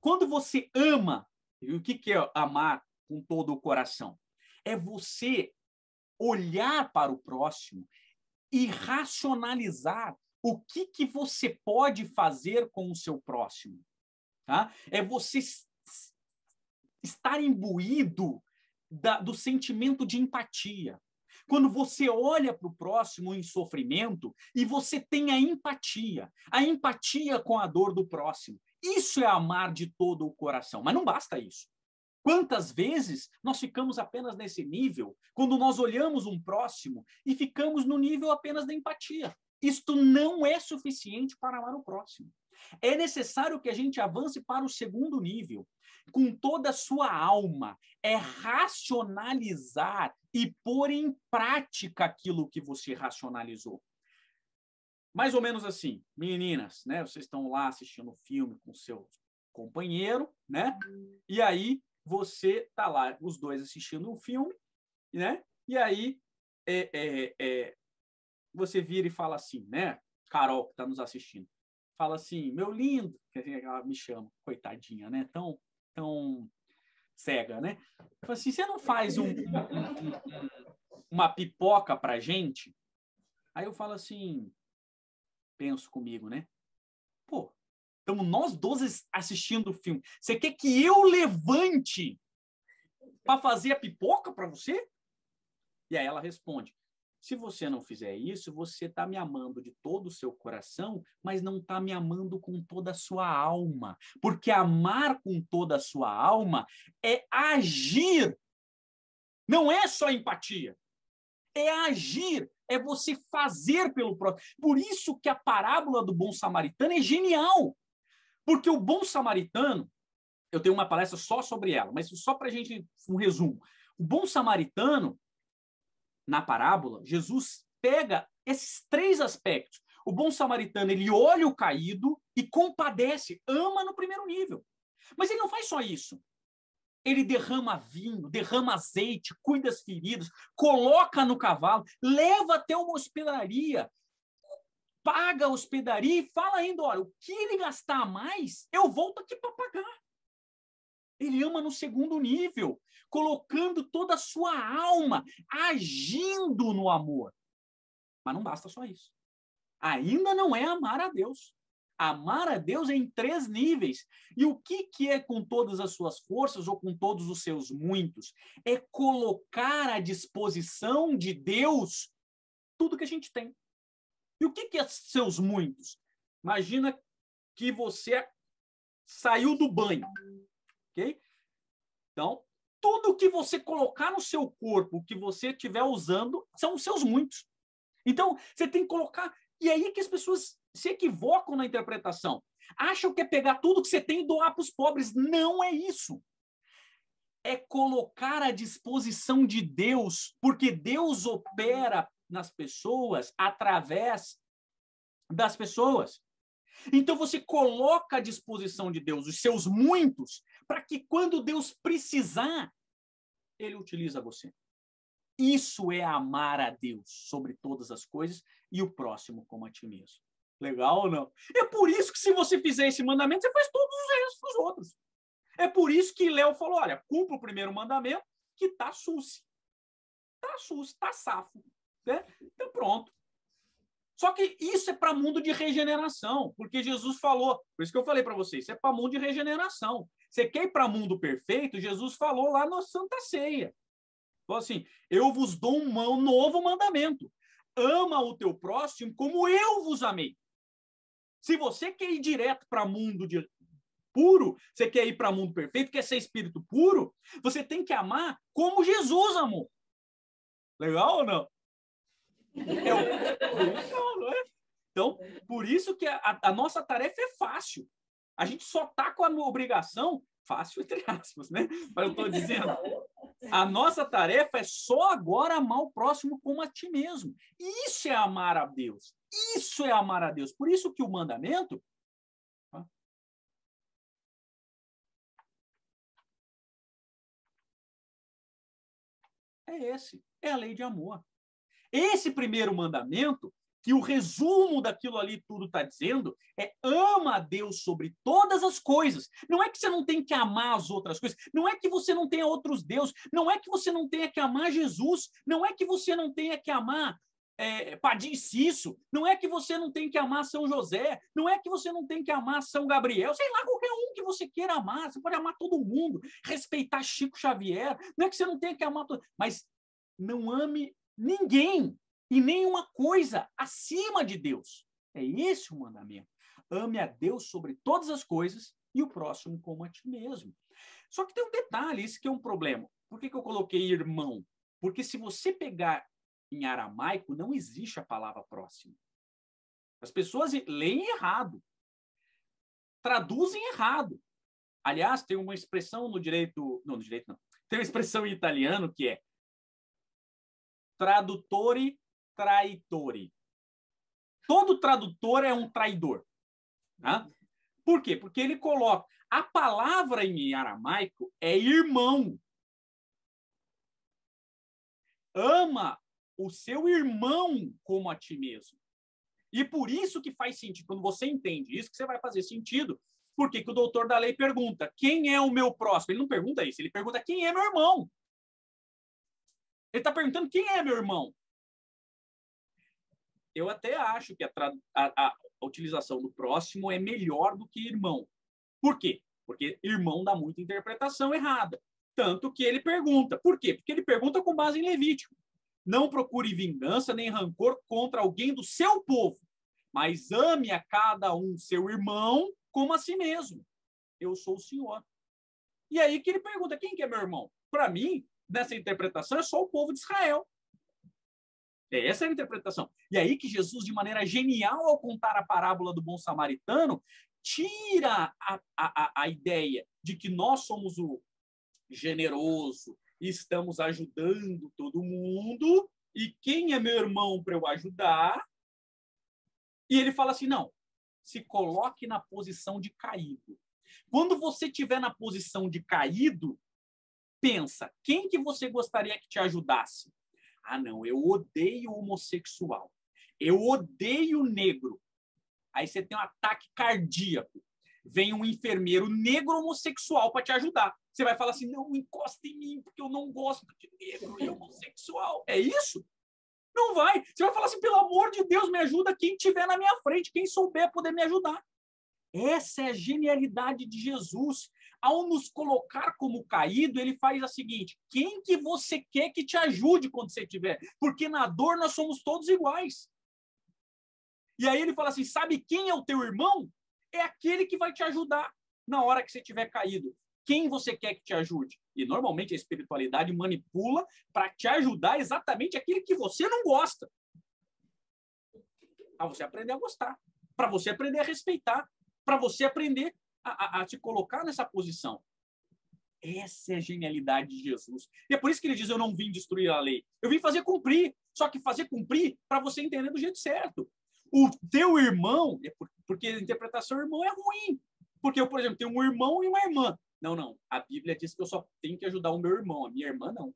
Quando você ama, e o que é amar com todo o coração? É você olhar para o próximo e racionalizar o que você pode fazer com o seu próximo. Tá? É você estar imbuído do sentimento de empatia. Quando você olha para o próximo em sofrimento e você tem a empatia com a dor do próximo. Isso é amar de todo o coração. Mas não basta isso. Quantas vezes nós ficamos apenas nesse nível, quando nós olhamos um próximo e ficamos no nível apenas da empatia? Isto não é suficiente para amar o próximo. É necessário que a gente avance para o segundo nível, com toda a sua alma. É racionalizar e pôr em prática aquilo que você racionalizou. Mais ou menos assim, meninas, né? Vocês estão lá assistindo o filme com seu companheiro, né? E aí você tá lá, os dois assistindo um filme, né? E aí você vira e fala assim, né? Carol, que está nos assistindo, fala assim, meu lindo, que ela me chama, coitadinha, né? Tão cega, né? Fala assim, você não faz uma pipoca pra gente? Aí eu falo assim, penso comigo, né? Pô, estamos nós dois assistindo o filme. Você quer que eu levante para fazer a pipoca para você? E aí ela responde, se você não fizer isso, você está me amando de todo o seu coração, mas não está me amando com toda a sua alma. Porque amar com toda a sua alma é agir. Não é só empatia. É agir. É você fazer pelo próximo. Por isso que a parábola do bom samaritano é genial. Porque o bom samaritano, eu tenho uma palestra só sobre ela, mas só para a gente, um resumo. O bom samaritano, na parábola, Jesus pega esses três aspectos. O bom samaritano, ele olha o caído e compadece, ama no primeiro nível. Mas ele não faz só isso. Ele derrama vinho, derrama azeite, cuida das feridas, coloca no cavalo, leva até uma hospedaria, paga a hospedaria e fala ainda, olha, o que ele gastar a mais, eu volto aqui para pagar. Ele ama no segundo nível, colocando toda a sua alma, agindo no amor. Mas não basta só isso. Ainda não é amar a Deus. Amar a Deus é em 3 níveis. E o que é com todas as suas forças ou com todos os seus muitos? É colocar à disposição de Deus tudo que a gente tem. E o que é seus muitos? Imagina que você saiu do banho. Ok? Então, tudo que você colocar no seu corpo, que você estiver usando, são os seus muitos. Então, você tem que colocar... E aí que as pessoas se equivocam na interpretação. Acham que é pegar tudo que você tem e doar para os pobres. Não é isso. É colocar à disposição de Deus, porque Deus opera nas pessoas através das pessoas. Então você coloca à disposição de Deus os seus muitos, para que quando Deus precisar, ele utiliza você. Isso é amar a Deus sobre todas as coisas e o próximo como a ti mesmo. Legal ou não? É por isso que se você fizer esse mandamento, você faz todos os restos dos outros. É por isso que Léo falou, olha, cumpra o primeiro mandamento, que tá sus. Tá sus, tá safo. Né? Então pronto. Só que isso é para mundo de regeneração, porque Jesus falou, por isso que eu falei para vocês, isso é para mundo de regeneração. Você quer ir para mundo perfeito? Jesus falou lá na Santa Ceia. Então, assim, eu vos dou um novo mandamento. Ama o teu próximo como eu vos amei. Se você quer ir direto para mundo puro, você quer ir para mundo perfeito, quer ser espírito puro, você tem que amar como Jesus amou. Legal ou não? Não é? Então, por isso que a nossa tarefa é fácil. A gente só está com a obrigação, fácil entre aspas, né? Mas eu estou dizendo, a nossa tarefa é só agora amar o próximo como a ti mesmo. Isso é amar a Deus. Isso é amar a Deus. Por isso que o mandamento é esse, é a lei de amor. Esse primeiro mandamento, que o resumo daquilo ali tudo está dizendo, é ama a Deus sobre todas as coisas. Não é que você não tem que amar as outras coisas, não é que você não tenha outros deuses, não é que você não tenha que amar Jesus, não é que você não tenha que amar Padim Cício, não é que você não tem que amar São José, não é que você não tem que amar São Gabriel, sei lá, qualquer um que você queira amar, você pode amar todo mundo, respeitar Chico Xavier, não é que você não tenha que amar todo, mas não ame ninguém e nenhuma coisa acima de Deus. É esse o mandamento. Ame a Deus sobre todas as coisas e o próximo como a ti mesmo. Só que tem um detalhe, esse que é um problema. Por que eu coloquei irmão? Porque se você pegar em aramaico, não existe a palavra próximo. As pessoas leem errado, traduzem errado. Aliás, tem uma expressão no direito... Não, no direito não. Tem uma expressão em italiano que é traduttore traitore. Todo tradutor é um traidor. Tá? Por quê? Porque ele coloca... A palavra em aramaico é irmão. Ama o seu irmão como a ti mesmo. E por isso que faz sentido. Quando você entende isso, que você vai fazer sentido. Por que o doutor da lei pergunta, quem é o meu próximo? Ele não pergunta isso, ele pergunta, quem é meu irmão? Ele está perguntando, quem é meu irmão? Eu até acho que a utilização do próximo é melhor do que irmão. Por quê? Porque irmão dá muita interpretação errada. Tanto que ele pergunta. Por quê? Porque ele pergunta com base em Levítico. Não procure vingança nem rancor contra alguém do seu povo, mas ame a cada um seu irmão como a si mesmo. Eu sou o Senhor. E aí que ele pergunta, quem que é meu irmão? Para mim, nessa interpretação, é só o povo de Israel. Essa é a interpretação. E aí que Jesus, de maneira genial, ao contar a parábola do bom samaritano, tira a ideia de que nós somos o generoso, estamos ajudando todo mundo, e quem é meu irmão para eu ajudar? E ele fala assim, não, se coloque na posição de caído. Quando você estiver na posição de caído, pensa, quem que você gostaria que te ajudasse? Ah, não, eu odeio homossexual. Eu odeio negro. Aí você tem um ataque cardíaco. Vem um enfermeiro negro homossexual para te ajudar. Você vai falar assim, não encosta em mim, porque eu não gosto de negro e homossexual. É isso? Não vai. Você vai falar assim, pelo amor de Deus, me ajuda quem estiver na minha frente, quem souber poder me ajudar. Essa é a genialidade de Jesus. Ao nos colocar como caído, ele faz a seguinte, quem que você quer que te ajude quando você estiver? Porque na dor nós somos todos iguais. E aí ele fala assim, sabe quem é o teu irmão? É aquele que vai te ajudar na hora que você estiver caído. Quem você quer que te ajude? E normalmente a espiritualidade manipula para te ajudar exatamente aquele que você não gosta. Para você aprender a gostar. Para você aprender a respeitar. para você aprender a te colocar nessa posição. Essa é a genialidade de Jesus. E é por isso que ele diz, eu não vim destruir a lei. Eu vim fazer cumprir. Só que fazer cumprir para você entender do jeito certo. O teu irmão, porque a interpretação do irmão é ruim. Porque eu, por exemplo, tenho um irmão e uma irmã. Não, não. A Bíblia diz que eu só tenho que ajudar o meu irmão. A minha irmã, não.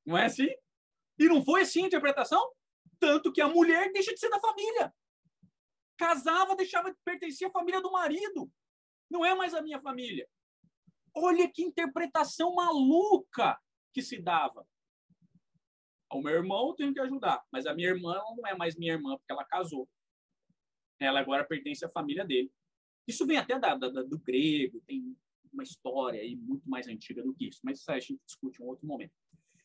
Não é assim? E não foi assim a interpretação? Tanto que a mulher deixa de ser da família. Casava, deixava de pertencer à família do marido. Não é mais a minha família. Olha que interpretação maluca que se dava. O meu irmão eu tenho que ajudar, mas a minha irmã não é mais minha irmã, porque ela casou. Ela agora pertence à família dele. Isso vem até do grego, tem uma história aí muito mais antiga do que isso, mas isso a gente discute em um outro momento.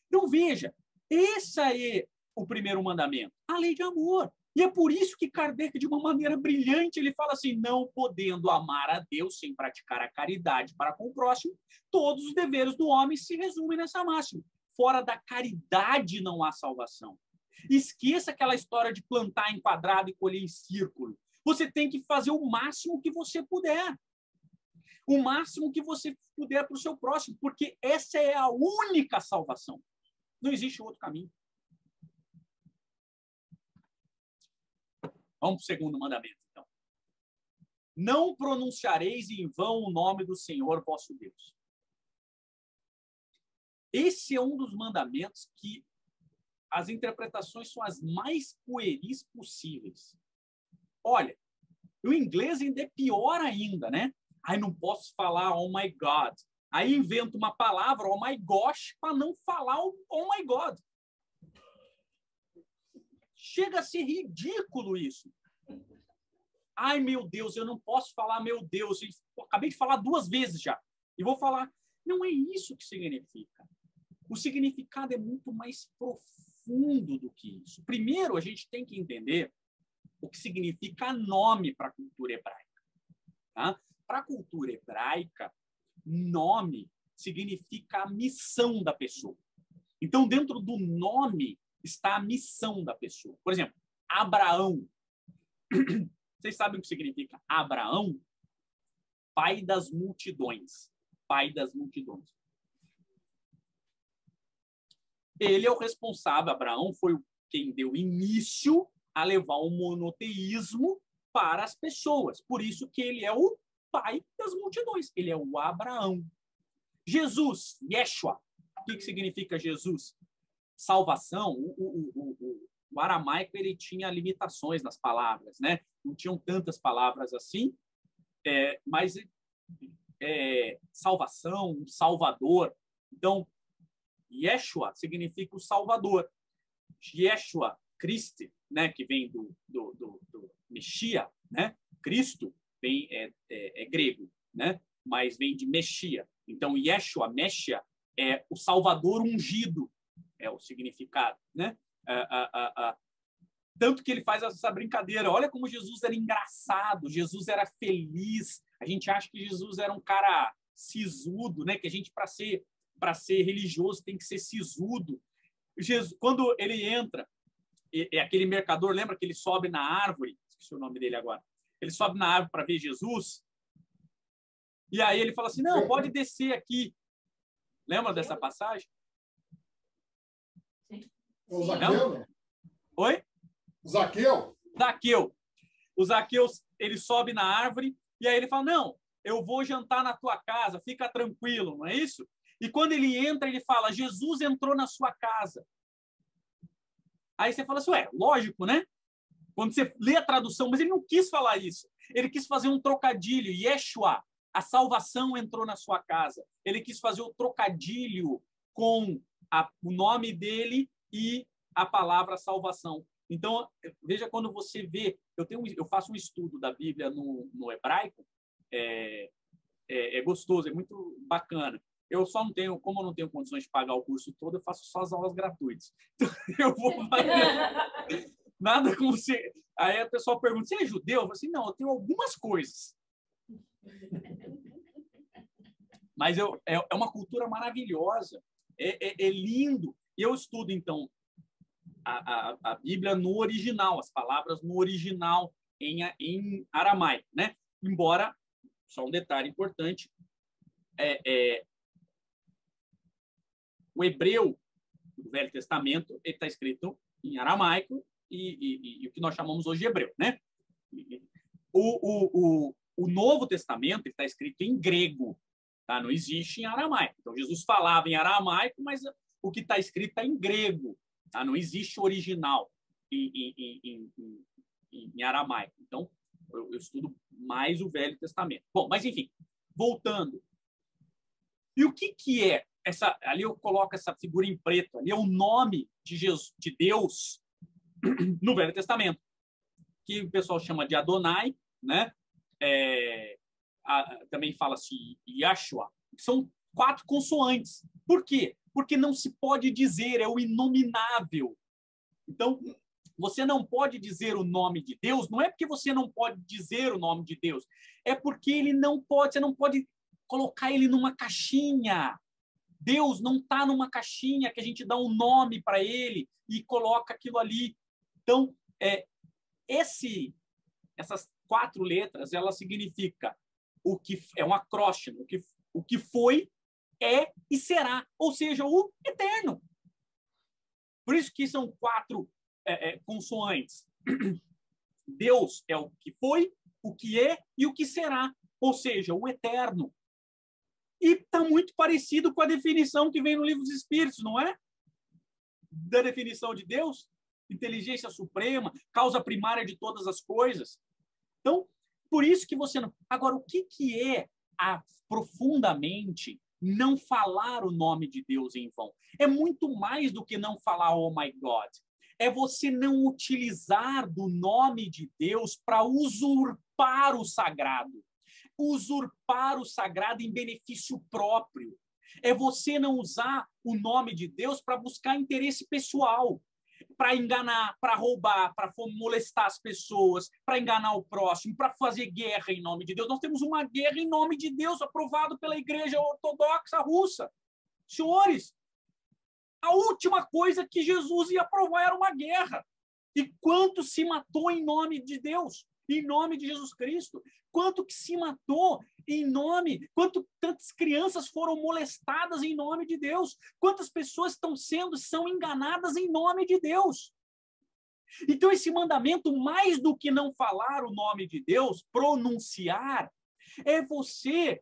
Então, veja, esse é o primeiro mandamento, a lei de amor. E é por isso que Kardec, de uma maneira brilhante, ele fala assim, não podendo amar a Deus sem praticar a caridade para com o próximo, todos os deveres do homem se resumem nessa máxima. Fora da caridade não há salvação. Esqueça aquela história de plantar em quadrado e colher em círculo. Você tem que fazer o máximo que você puder. O máximo que você puder para o seu próximo, porque essa é a única salvação. Não existe outro caminho. Vamos para o segundo mandamento, então. Não pronunciareis em vão o nome do Senhor vosso Deus. Esse é um dos mandamentos que as interpretações são as mais pueris possíveis. Olha, o inglês ainda é pior ainda, né? Aí não posso falar oh my God. Aí invento uma palavra, oh my gosh, para não falar oh my God. Chega a ser ridículo isso. Ai, meu Deus, eu não posso falar meu Deus. Eu acabei de falar 2 vezes já. E vou falar. Não é isso que significa. O significado é muito mais profundo do que isso. Primeiro, a gente tem que entender o que significa nome para a cultura hebraica. Tá? Para a cultura hebraica, nome significa a missão da pessoa. Então, dentro do nome está a missão da pessoa. Por exemplo, Abraão. Vocês sabem o que significa Abraão? Pai das multidões. Pai das multidões. Ele é o responsável, Abraão foi quem deu início a levar o monoteísmo para as pessoas. Por isso que ele é o pai das multidões. Ele é o Abraão. Jesus, Yeshua. O que significa Jesus? Salvação. O aramaico ele tinha limitações nas palavras, né? Não tinham tantas palavras assim, mas salvação, salvador. Então, Yeshua significa o Salvador. Yeshua, Cristo, né, que vem do Mexia, né? Cristo vem, é grego, né? Mas vem de Mexia. Então, Yeshua, Mexia, é o Salvador ungido, é o significado, né? Tanto que ele faz essa brincadeira. Olha como Jesus era engraçado, Jesus era feliz. A gente acha que Jesus era um cara sisudo, né? Que a gente, para ser religioso, tem que ser sisudo. Jesus, quando ele entra, aquele mercador, lembra que ele sobe na árvore? Esqueci o nome dele agora. Ele sobe na árvore para ver Jesus. E aí ele fala assim, não, pode descer aqui. Lembra dessa passagem? O Zaqueu? Oi? Zaqueu? Zaqueu. O Zaqueu, ele sobe na árvore e aí ele fala, não, eu vou jantar na tua casa, fica tranquilo, não é isso? E quando ele entra, ele fala, Jesus entrou na sua casa. Aí você fala assim, lógico, né? Quando você lê a tradução, mas ele não quis falar isso. Ele quis fazer um trocadilho, Yeshua, a salvação entrou na sua casa. Ele quis fazer o trocadilho com o nome dele e a palavra salvação. Então, veja, quando você vê, eu faço um estudo da Bíblia no hebraico, é gostoso, é muito bacana. Eu só não tenho, como eu não tenho condições de pagar o curso todo, eu faço só as aulas gratuitas. Então, eu vou fazer nada com você. Aí a pessoa pergunta, você é judeu? Eu falo assim, não, eu tenho algumas coisas. Mas é uma cultura maravilhosa, é lindo. E eu estudo, então, a Bíblia no original, as palavras no original, em aramaico, né? Embora, só um detalhe importante, o hebreu do Velho Testamento ele está escrito em aramaico e o que nós chamamos hoje de hebreu, né? O Novo Testamento está escrito em grego, tá? Não existe em aramaico. Então, Jesus falava em aramaico, mas o que está escrito está em grego, tá? Não existe original em aramaico. Então, eu estudo mais o Velho Testamento. Bom, mas enfim, voltando. E o que é essa? Ali eu coloco essa figura em preto. Ali é o nome de Jesus, de Deus no Velho Testamento, que o pessoal chama de Adonai, né? Também fala-se Yahshua. São 4 consoantes. Por quê? Porque não se pode dizer, é o inominável. Então, você não pode dizer o nome de Deus, não é porque você não pode dizer o nome de Deus, é porque ele não pode, você não pode colocar ele numa caixinha. Deus não está numa caixinha que a gente dá um nome para ele e coloca aquilo ali. Então, essas 4 letras, ela significa o que é um acróstimo, o que foi, é e será, ou seja, o eterno. Por isso que são 4 consoantes. Deus é o que foi, o que é e o que será, ou seja, o eterno. E está muito parecido com a definição que vem no Livro dos Espíritos, não é? Da definição de Deus, inteligência suprema, causa primária de todas as coisas. Então, por isso que você não... Agora, o que é profundamente não falar o nome de Deus em vão? É muito mais do que não falar oh my God. É você não utilizar do nome de Deus para usurpar o sagrado. Usurpar o sagrado em benefício próprio. É você não usar o nome de Deus para buscar interesse pessoal, para enganar, para roubar, para molestar as pessoas, para enganar o próximo, para fazer guerra em nome de Deus. Nós temos uma guerra em nome de Deus aprovado pela Igreja Ortodoxa Russa. Senhores, a última coisa que Jesus ia aprovar era uma guerra. E quanto se matou em nome de Deus, em nome de Jesus Cristo? Quanto que se matou em nome, tantas crianças foram molestadas em nome de Deus? Quantas pessoas são enganadas em nome de Deus? Então, esse mandamento, mais do que não falar o nome de Deus, pronunciar, é você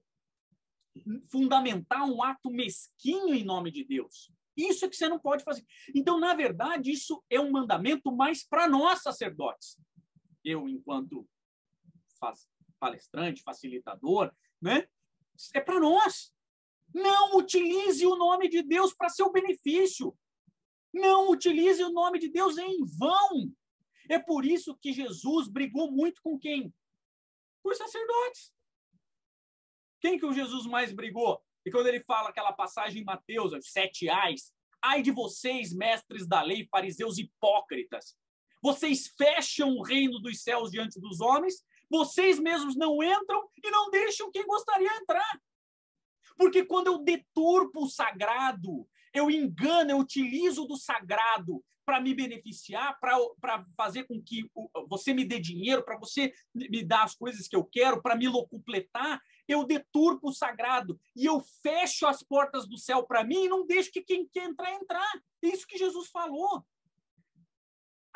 fundamentar um ato mesquinho em nome de Deus. Isso é que você não pode fazer. Então, na verdade, isso é um mandamento mais para nós, sacerdotes. Eu, enquanto palestrante, facilitador, né? É para nós. Não utilize o nome de Deus para seu benefício. Não utilize o nome de Deus em vão. É por isso que Jesus brigou muito com quem? Com os sacerdotes. Quem que o Jesus mais brigou? E quando ele fala aquela passagem em Mateus, os 7 ais, ai de vocês, mestres da lei, fariseus hipócritas. Vocês fecham o reino dos céus diante dos homens, vocês mesmos não entram e não deixam quem gostaria entrar. Porque quando eu deturpo o sagrado, eu engano, eu utilizo do sagrado para me beneficiar, para fazer com que você me dê dinheiro, para você me dar as coisas que eu quero, para me locupletar, eu deturpo o sagrado e eu fecho as portas do céu para mim e não deixo que quem quer entrar. É isso que Jesus falou.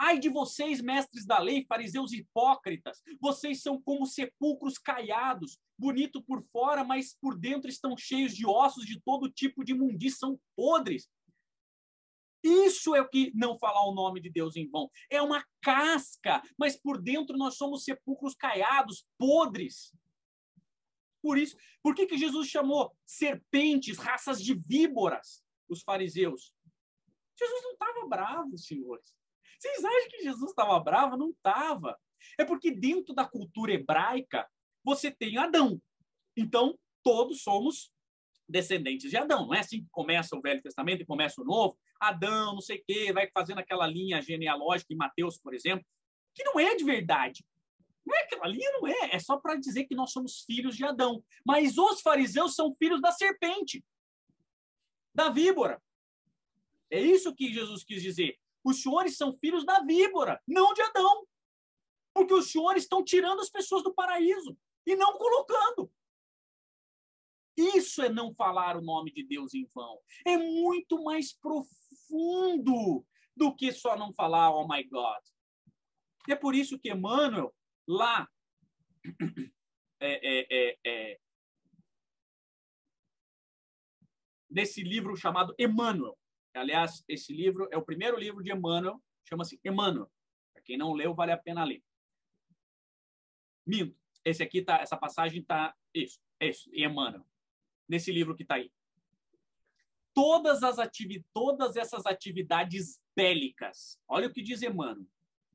Ai de vocês, mestres da lei, fariseus hipócritas, vocês são como sepulcros caiados, bonito por fora, mas por dentro estão cheios de ossos de todo tipo de imundícia, são podres. Isso é o que não falar o nome de Deus em vão. É uma casca, mas por dentro nós somos sepulcros caiados, podres. Por isso, por que Jesus chamou serpentes, raças de víboras, os fariseus? Jesus não estava bravo, senhores. Vocês acham que Jesus estava bravo? Não estava. É porque dentro da cultura hebraica, você tem Adão. Então, todos somos descendentes de Adão. Não é assim que começa o Velho Testamento e começa o Novo? Adão, não sei o quê, vai fazendo aquela linha genealógica em Mateus, por exemplo, que não é de verdade. Não é aquela linha, não é. É só para dizer que nós somos filhos de Adão. Mas os fariseus são filhos da serpente, da víbora. É isso que Jesus quis dizer. Os senhores são filhos da víbora, não de Adão. Porque os senhores estão tirando as pessoas do paraíso e não colocando. Isso é não falar o nome de Deus em vão. É muito mais profundo do que só não falar oh my God. É por isso que Emmanuel, lá, nesse livro chamado Emmanuel, aliás, esse livro é o primeiro livro de Emmanuel, chama-se Emmanuel. Para quem não leu, vale a pena ler. Minto. Esse aqui tá, essa passagem tá isso, em Emmanuel. Nesse livro que está aí. Todas essas atividades bélicas, olha o que diz Emmanuel,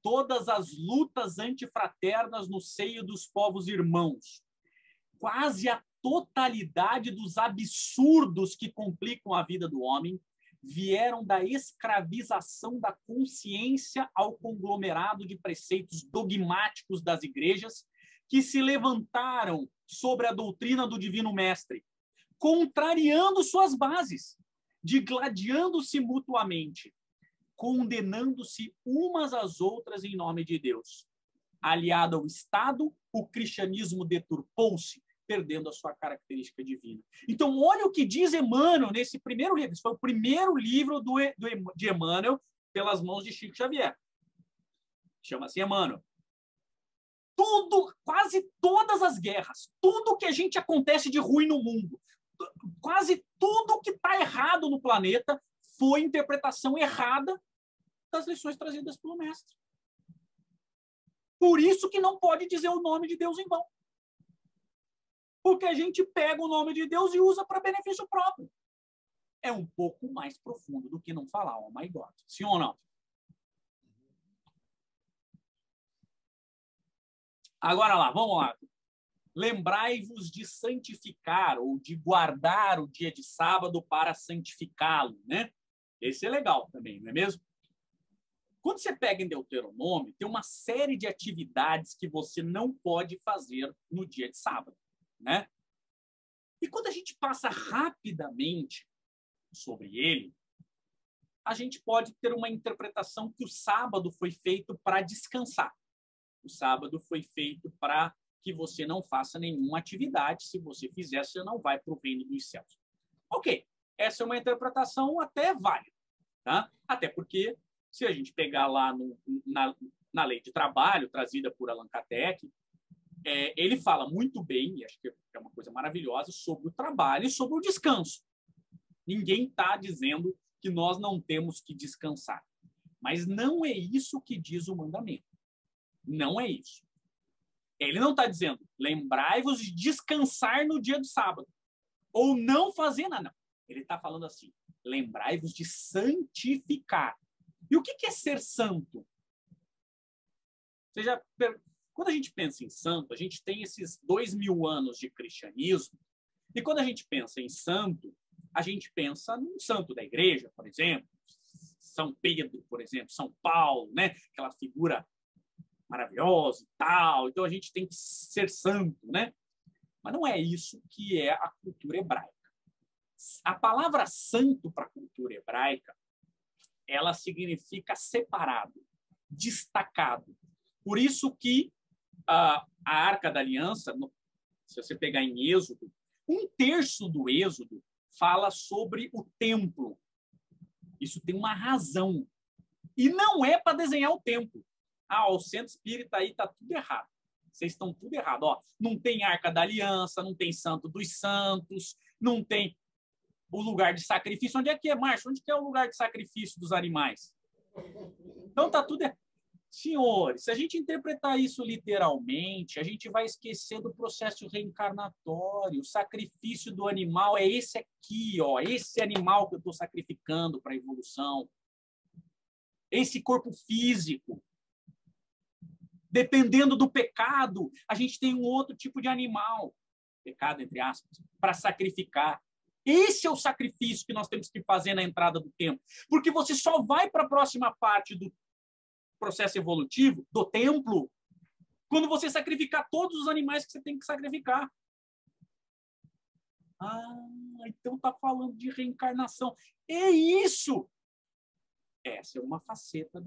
todas as lutas antifraternas no seio dos povos irmãos, quase a totalidade dos absurdos que complicam a vida do homem, vieram da escravização da consciência ao conglomerado de preceitos dogmáticos das igrejas que se levantaram sobre a doutrina do Divino Mestre, contrariando suas bases, digladiando-se mutuamente, condenando-se umas às outras em nome de Deus. Aliado ao Estado, o cristianismo deturpou-se, perdendo a sua característica divina. Então, olha o que diz Emmanuel nesse primeiro livro. Esse foi o primeiro livro de Emmanuel pelas mãos de Chico Xavier. Chama-se Emmanuel. Tudo, quase todas as guerras, tudo que a gente acontece de ruim no mundo, quase tudo que está errado no planeta foi interpretação errada das lições trazidas pelo mestre. Por isso que não pode dizer o nome de Deus em vão. Porque a gente pega o nome de Deus e usa para benefício próprio. É um pouco mais profundo do que não falar oh my God. Sim ou não? Agora lá, vamos lá. Lembrai-vos de santificar ou de guardar o dia de sábado para santificá-lo, né? Esse é legal também, não é mesmo? Quando você pega em Deuteronômio, tem uma série de atividades que você não pode fazer no dia de sábado, né? E quando a gente passa rapidamente sobre ele, a gente pode ter uma interpretação que o sábado foi feito para descansar. O sábado foi feito para que você não faça nenhuma atividade. Se você fizer, você não vai para o reino dos céus. Ok, essa é uma interpretação até válida, tá? Até porque, se a gente pegar lá na lei de trabalho, trazida por Allan Kardec, ele fala muito bem, e acho que é uma coisa maravilhosa, sobre o trabalho e sobre o descanso. Ninguém está dizendo que nós não temos que descansar. Mas não é isso que diz o mandamento. Não é isso. Ele não está dizendo, lembrai-vos de descansar no dia do sábado. Ou não fazer nada. Não. Ele está falando assim, lembrai-vos de santificar. E o que é ser santo? Quando a gente pensa em santo, a gente tem esses 2000 anos de cristianismo. E quando a gente pensa em santo, a gente pensa num santo da igreja, por exemplo. São Pedro, por exemplo. São Paulo, né? Aquela figura maravilhosa e tal, então a gente tem que ser santo, né? Mas não é isso que é a cultura hebraica. A palavra santo para a cultura hebraica, ela significa separado, destacado. Por isso que a Arca da Aliança, se você pegar em Êxodo, 1/3 do Êxodo fala sobre o templo. Isso tem uma razão. E não é para desenhar o templo. O centro espírita aí está tudo errado. Vocês estão tudo errado. Ó, não tem Arca da Aliança, não tem Santo dos Santos, não tem o lugar de sacrifício. Onde é que é, Márcio? Onde que é o lugar de sacrifício dos animais? Então está tudo errado. Senhores, se a gente interpretar isso literalmente, a gente vai esquecer do processo reencarnatório. O sacrifício do animal é esse aqui, ó, esse animal que eu estou sacrificando para a evolução. Esse corpo físico. Dependendo do pecado, a gente tem um outro tipo de animal, pecado entre aspas, para sacrificar. Esse é o sacrifício que nós temos que fazer na entrada do templo. Porque você só vai para a próxima parte do processo evolutivo, do templo, quando você sacrificar todos os animais que você tem que sacrificar. Então está falando de reencarnação. É isso! Essa é uma faceta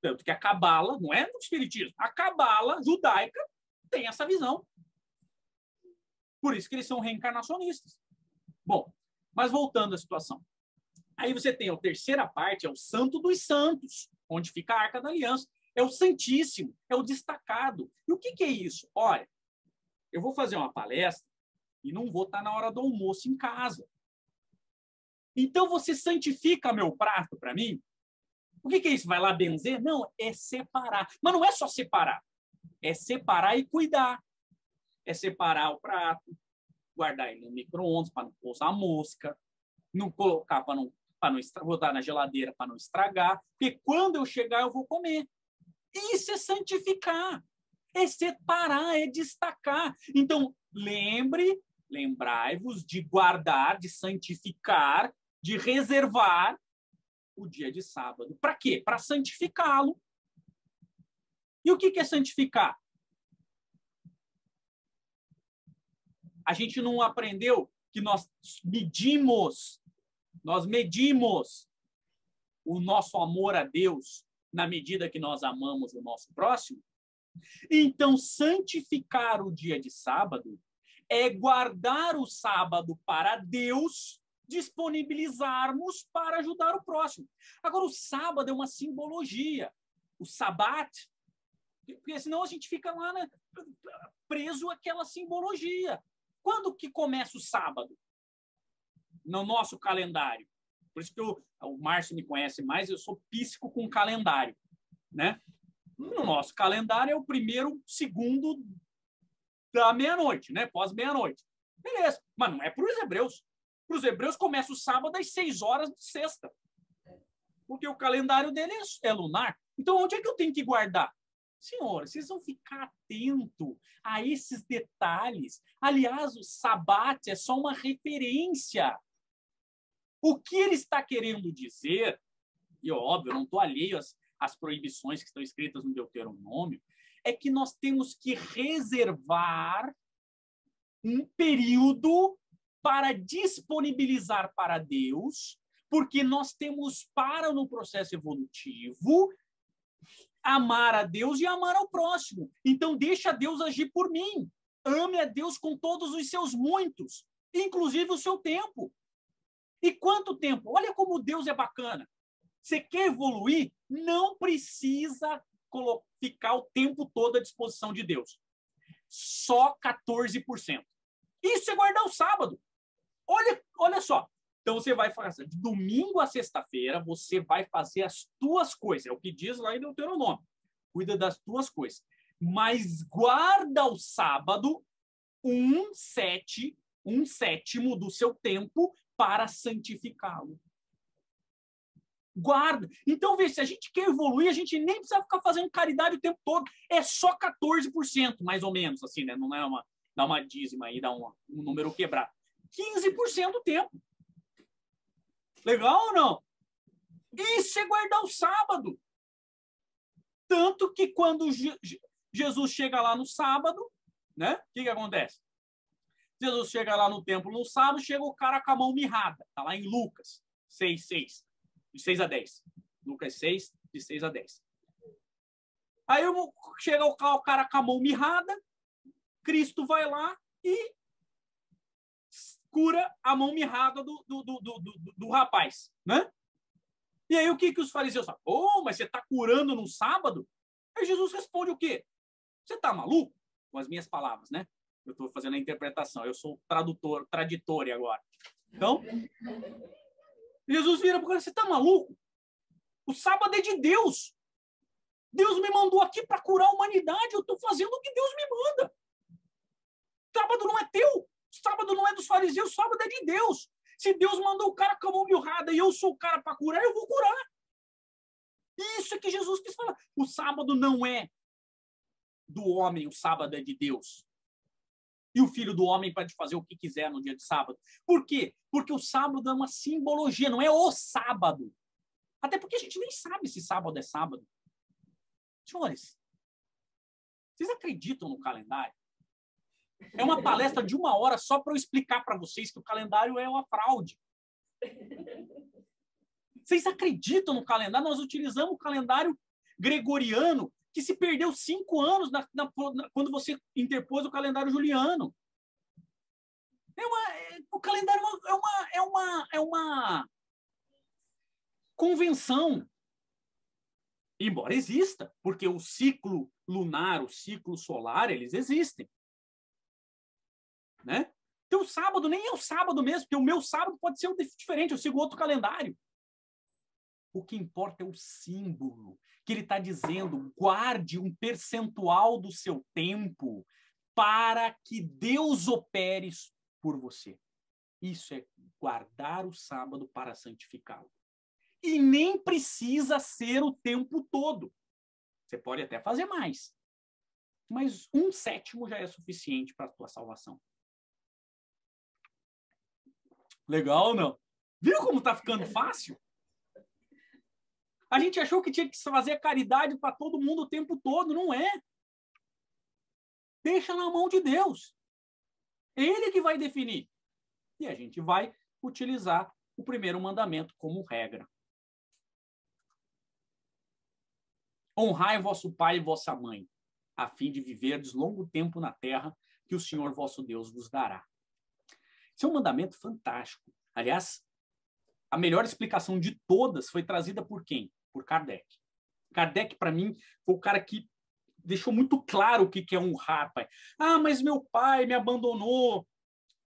Tanto que a Cabala, não é no espiritismo, a Cabala judaica tem essa visão. Por isso que eles são reencarnacionistas. Bom, mas voltando à situação. Aí você tem a terceira parte, é o Santo dos Santos, onde fica a Arca da Aliança. É o Santíssimo, é o destacado. E o que é isso? Olha, eu vou fazer uma palestra e não vou estar na hora do almoço em casa. Então você santifica meu prato para mim? O que é isso? Vai lá benzer? Não, é separar. Mas não é só separar. É separar e cuidar. É separar o prato, guardar ele no micro-ondas para não pousar mosca, não colocar para não botar na geladeira para não estragar, porque quando eu chegar eu vou comer. Isso é santificar, é separar, é destacar. Então, lembrai-vos de guardar, de santificar, de reservar o dia de sábado. Para quê? Para santificá-lo. E o que é santificar? A gente não aprendeu que nós medimos o nosso amor a Deus na medida que nós amamos o nosso próximo? Então, santificar o dia de sábado é guardar o sábado para Deus, disponibilizarmos para ajudar o próximo. Agora, o sábado é uma simbologia. O sabat, porque senão a gente fica lá, né, preso àquela simbologia. Quando que começa o sábado? No nosso calendário. Por isso que o Márcio me conhece mais, eu sou píssico com calendário, né? No nosso calendário é o primeiro, segundo da meia-noite, né? Pós meia-noite. Beleza, mas não é para os hebreus. Para os hebreus começa o sábado às 6 horas de sexta. Porque o calendário dele é lunar. Então, onde é que eu tenho que guardar? Senhores, vocês vão ficar atentos a esses detalhes. Aliás, o sabat é só uma referência. O que ele está querendo dizer, e óbvio, eu não estou alheio às proibições que estão escritas no Deuteronômio, é que nós temos que reservar um período para disponibilizar para Deus, porque nós temos no processo evolutivo, amar a Deus e amar ao próximo. Então, deixa Deus agir por mim. Ame a Deus com todos os seus muitos, inclusive o seu tempo. E quanto tempo? Olha como Deus é bacana. Você quer evoluir? Não precisa ficar o tempo todo à disposição de Deus. Só 14%. Isso é guardar o sábado. Olha só. Então, você vai fazer de domingo a sexta-feira, você vai fazer as tuas coisas. É o que diz lá em Deuteronômio. Cuida das tuas coisas. Mas guarda o sábado um sétimo do seu tempo para santificá-lo. Guarda. Então, veja, se a gente quer evoluir, a gente nem precisa ficar fazendo caridade o tempo todo. É só 14%, mais ou menos, assim, né? Não é dá uma dízima aí, dá um número quebrado. 15% do tempo. Legal ou não? Isso é guardar o sábado. Tanto que quando Jesus chega lá no sábado, né? O que acontece? Jesus chega lá no templo no sábado, chega o cara com a mão mirrada. Está lá em Lucas 6:6, de 6 a 10. Lucas 6, de 6 a 10. Aí chega o cara com a mão mirrada, Cristo vai lá e cura a mão mirrada do rapaz, né? E aí o que os fariseus falam? Oh, mas você está curando no sábado? Aí Jesus responde o quê? Você está maluco? Com as minhas palavras, né? Eu estou fazendo a interpretação. Eu sou traditore agora. Então, Jesus vira para o cara, você está maluco? O sábado é de Deus. Deus me mandou aqui para curar a humanidade. Eu estou fazendo o que Deus me manda. O sábado não é teu. O sábado não é dos fariseus. O sábado é de Deus. Se Deus mandou o cara com a mão mirrada e eu sou o cara para curar, eu vou curar. Isso é que Jesus quis falar. O sábado não é do homem, o sábado é de Deus. E o filho do homem pode fazer o que quiser no dia de sábado. Por quê? Porque o sábado é uma simbologia, não é o sábado. Até porque a gente nem sabe se sábado é sábado. Senhores, vocês acreditam no calendário? É uma palestra de 1 hora só para eu explicar para vocês que o calendário é uma fraude. Vocês acreditam no calendário? Nós utilizamos o calendário gregoriano que se perdeu 5 anos quando você interpôs o calendário juliano. O calendário é uma convenção. Embora exista, porque o ciclo lunar, o ciclo solar, eles existem. Né? Então, o sábado nem é o sábado mesmo, porque o meu sábado pode ser diferente, eu sigo outro calendário. O que importa é o símbolo, que ele está dizendo, guarde um percentual do seu tempo para que Deus opere por você. Isso é guardar o sábado para santificá-lo. E nem precisa ser o tempo todo. Você pode até fazer mais. Mas 1/7 já é suficiente para a tua salvação. Legal ou não? Viu como está ficando fácil? A gente achou que tinha que fazer caridade para todo mundo o tempo todo. Não é. Deixa na mão de Deus. Ele que vai definir. E a gente vai utilizar o primeiro mandamento como regra. Honrai vosso pai e vossa mãe, a fim de viverdes longo tempo na terra que o Senhor vosso Deus vos dará. Esse é um mandamento fantástico. Aliás, a melhor explicação de todas foi trazida por quem? Por Kardec. Kardec, para mim, foi o cara que deixou muito claro o que é honrar, pai. Ah, mas meu pai me abandonou,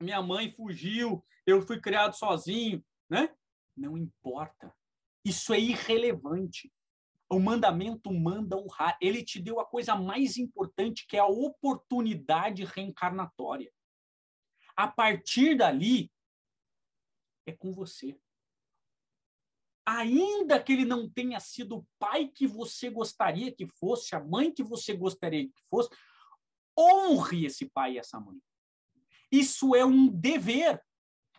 minha mãe fugiu, eu fui criado sozinho, né? Não importa. Isso é irrelevante. O mandamento manda honrar. Ele te deu a coisa mais importante, que é a oportunidade reencarnatória. A partir dali, é com você. Ainda que ele não tenha sido o pai que você gostaria que fosse, a mãe que você gostaria que fosse, honre esse pai e essa mãe. Isso é um dever.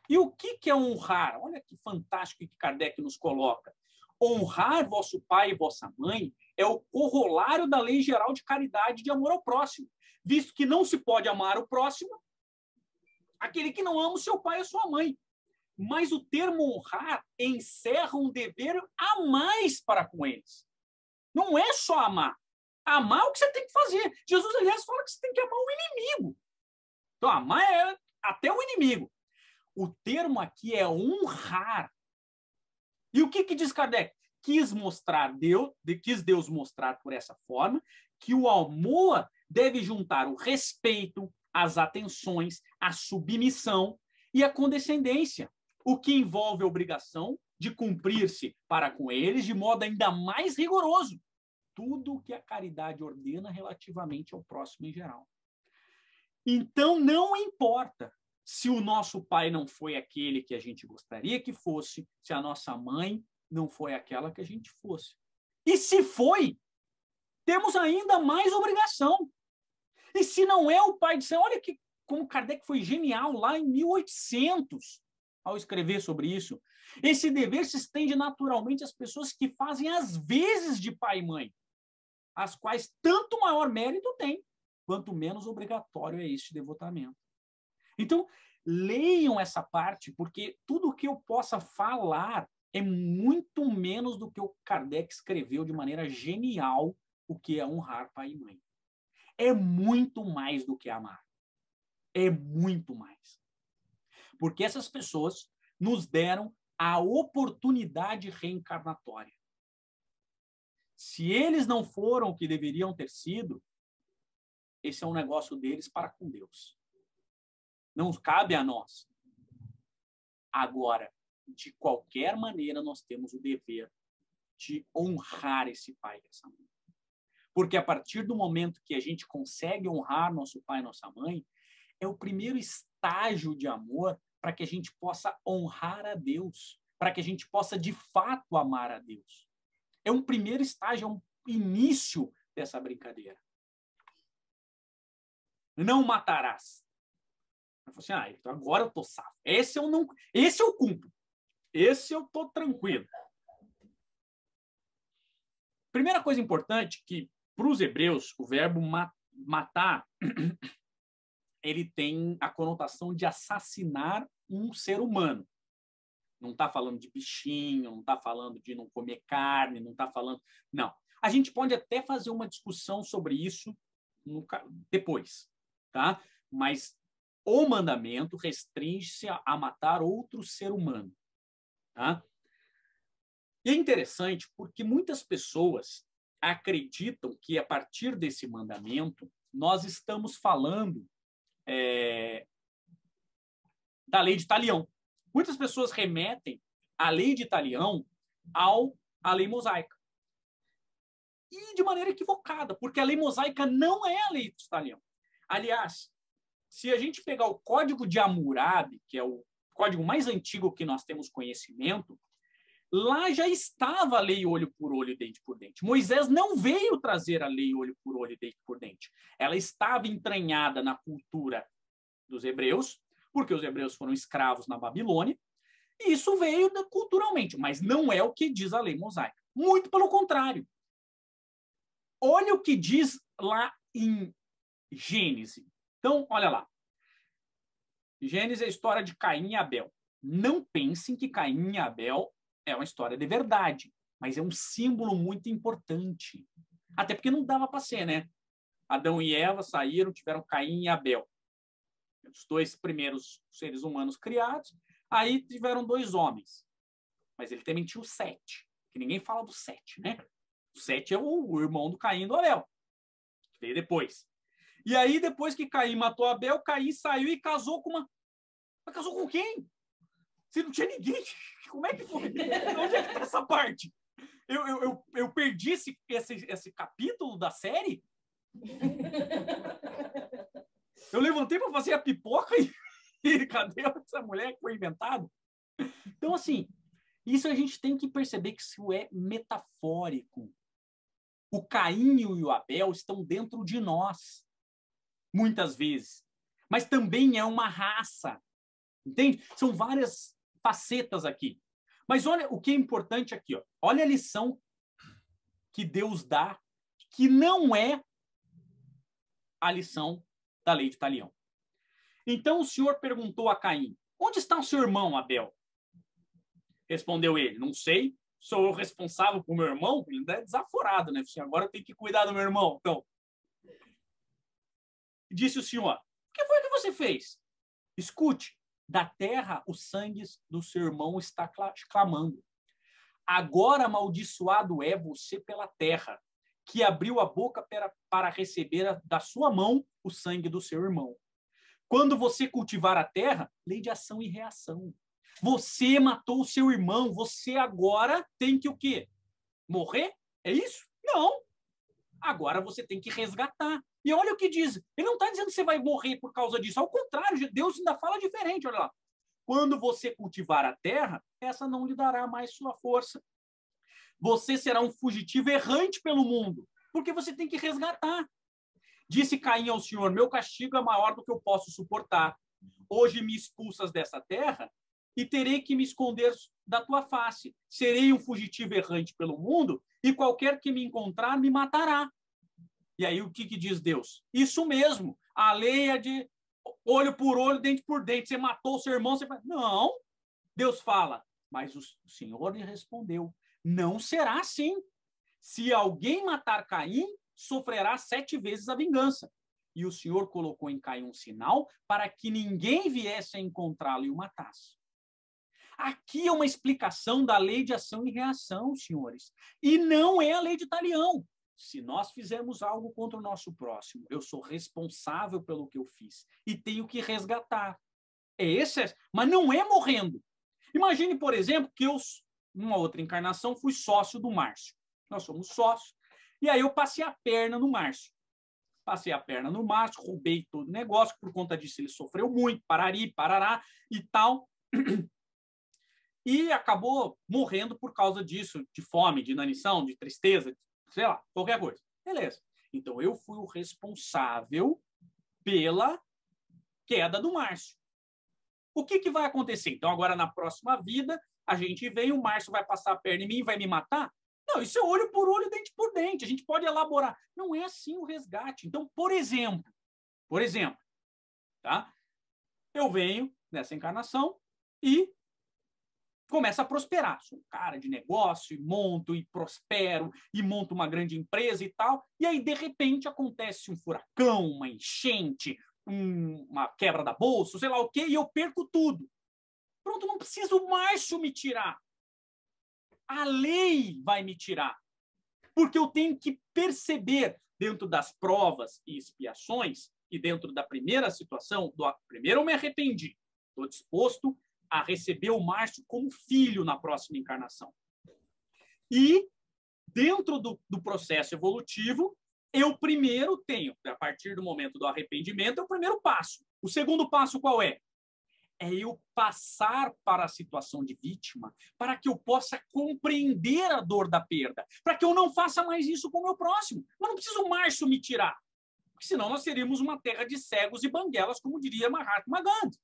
E o que é honrar? Olha que fantástico que Kardec nos coloca. Honrar vosso pai e vossa mãe é o corolário da lei geral de caridade e de amor ao próximo, visto que não se pode amar o próximo, aquele que não ama o seu pai e a sua mãe. Mas o termo honrar encerra um dever a mais para com eles. Não é só amar. Amar é o que você tem que fazer. Jesus, aliás, fala que você tem que amar o inimigo. Então, amar é até o inimigo. O termo aqui é honrar. E o que diz Kardec? Quis Deus mostrar por essa forma que o amor deve juntar o respeito, as atenções, a submissão e a condescendência, o que envolve a obrigação de cumprir-se para com eles de modo ainda mais rigoroso tudo o que a caridade ordena relativamente ao próximo em geral. Então, não importa se o nosso pai não foi aquele que a gente gostaria que fosse, se a nossa mãe não foi aquela que a gente fosse. E se foi, temos ainda mais obrigação. E se não é o pai de santo, olha que, como Kardec foi genial lá em 1800, ao escrever sobre isso. Esse dever se estende naturalmente às pessoas que fazem as vezes de pai e mãe, as quais tanto maior mérito têm, quanto menos obrigatório é este devotamento. Então, leiam essa parte, porque tudo o que eu possa falar é muito menos do que o Kardec escreveu de maneira genial o que é honrar pai e mãe. É muito mais do que amar. É muito mais. Porque essas pessoas nos deram a oportunidade reencarnatória. Se eles não foram o que deveriam ter sido, esse é um negócio deles para com Deus. Não cabe a nós. Agora, de qualquer maneira, nós temos o dever de honrar esse pai e essa mãe. Porque a partir do momento que a gente consegue honrar nosso pai e nossa mãe, é o primeiro estágio de amor para que a gente possa honrar a Deus, para que a gente possa, de fato, amar a Deus. É um primeiro estágio, é um início dessa brincadeira. Não matarás. Eu falei assim, então agora eu tô safo. Esse eu cumpro. Esse eu tô tranquilo. Primeira coisa importante que, para os hebreus, o verbo matar, ele tem a conotação de assassinar um ser humano. Não está falando de bichinho, não está falando de não comer carne, não está falando... Não. A gente pode até fazer uma discussão sobre isso depois, tá? Mas o mandamento restringe-se a matar outro ser humano, tá? E é interessante porque muitas pessoas acreditam que, a partir desse mandamento, nós estamos falando da lei de Talião. Muitas pessoas remetem a lei de Talião à lei mosaica. E de maneira equivocada, porque a lei mosaica não é a lei de Talião. Aliás, se a gente pegar o Código de Hammurabi, que é o código mais antigo que nós temos conhecimento, lá já estava a lei olho por olho, dente por dente. Moisés não veio trazer a lei olho por olho, dente por dente. Ela estava entranhada na cultura dos hebreus, porque os hebreus foram escravos na Babilônia, e isso veio culturalmente, mas não é o que diz a lei mosaica. Muito pelo contrário. Olha o que diz lá em Gênesis. Então, olha lá. Gênesis é a história de Caim e Abel. Não pensem que Caim e Abel é uma história de verdade, mas é um símbolo muito importante. Até porque não dava para ser, né? Adão e Eva saíram, tiveram Caim e Abel. Os dois primeiros seres humanos criados. Aí tiveram 2 homens. Mas ele também tinha o Sete, que ninguém fala do Sete, né? O Sete é o irmão do Caim e do Abel, que veio depois. E aí, depois que Caim matou Abel, Caim saiu e casou com uma... Mas casou com quem? Se não tinha ninguém, como é que foi? Onde é que tá essa parte? Eu perdi esse capítulo da série? Eu levantei para fazer a pipoca e cadê essa mulher que foi inventada? Então, assim, isso a gente tem que perceber que isso é metafórico. O Caim e o Abel estão dentro de nós, muitas vezes. Mas também é uma raça. Entende? São várias facetas aqui. Mas olha o que é importante aqui. Ó. Olha a lição que Deus dá, que não é a lição da lei de Talião. Então o Senhor perguntou a Caim, onde está o seu irmão, Abel? Respondeu ele, não sei, sou eu responsável por meu irmão? Ele ainda é desaforado, né? Agora eu tenho que cuidar do meu irmão. Então, disse o Senhor, o que foi que você fez? Escute, da terra o sangue do seu irmão está clamando. Agora amaldiçoado é você pela terra, que abriu a boca para receber da sua mão o sangue do seu irmão. Quando você cultivar a terra, lei de ação e reação. Você matou o seu irmão, você agora tem que o quê? Morrer? É isso? Não. Agora você tem que resgatar. E olha o que diz. Ele não está dizendo que você vai morrer por causa disso. Ao contrário, Deus ainda fala diferente. Olha lá. Quando você cultivar a terra, essa não lhe dará mais sua força. Você será um fugitivo errante pelo mundo, porque você tem que resgatar. Disse Caim ao Senhor, meu castigo é maior do que eu posso suportar. Hoje me expulsas dessa terra e terei que me esconder da tua face. Serei um fugitivo errante pelo mundo e qualquer que me encontrar me matará. E aí o que diz Deus? Isso mesmo, a lei é de olho por olho, dente por dente. Você matou o seu irmão, você... Não. Deus fala, mas o Senhor lhe respondeu, não será assim. Se alguém matar Caim, sofrerá 7 vezes a vingança. E o Senhor colocou em Caim um sinal para que ninguém viesse a encontrá-lo e o matasse. Aqui é uma explicação da lei de ação e reação, senhores. E não é a lei de Talião. Se nós fizermos algo contra o nosso próximo, eu sou responsável pelo que eu fiz e tenho que resgatar. Mas não é morrendo. Imagine, por exemplo, que eu, numa outra encarnação, fui sócio do Márcio. Nós somos sócios. E aí eu passei a perna no Márcio. Passei a perna no Márcio, roubei todo o negócio, por conta disso ele sofreu muito, parará e tal. E acabou morrendo por causa disso, de fome, de inanição, de tristeza, sei lá, qualquer coisa. Beleza. Então eu fui o responsável pela queda do Márcio. O que vai acontecer? Então agora na próxima vida, a gente vem, o Márcio vai passar a perna em mim e vai me matar? Não, isso é olho por olho, dente por dente. A gente pode elaborar. Não é assim o resgate. Então, por exemplo, tá? Eu venho nessa encarnação e começa a prosperar. Sou um cara de negócio, e monto, e prospero, e monto uma grande empresa e tal. E aí, de repente, acontece um furacão, uma enchente, uma quebra da bolsa, sei lá o quê, e eu perco tudo. Pronto, não preciso o Márcio me tirar. A lei vai me tirar. Porque eu tenho que perceber, dentro das provas e expiações, e dentro da primeira situação, primeiro eu me arrependi. Estou disposto a receber o Márcio como filho na próxima encarnação. E, dentro do processo evolutivo, eu primeiro tenho, a partir do momento do arrependimento, é o primeiro passo. O segundo passo qual é? É eu passar para a situação de vítima, para que eu possa compreender a dor da perda, para que eu não faça mais isso com o meu próximo. Mas não precisa o Márcio me tirar, porque senão nós seríamos uma terra de cegos e banguelas, como diria Mahatma Gandhi.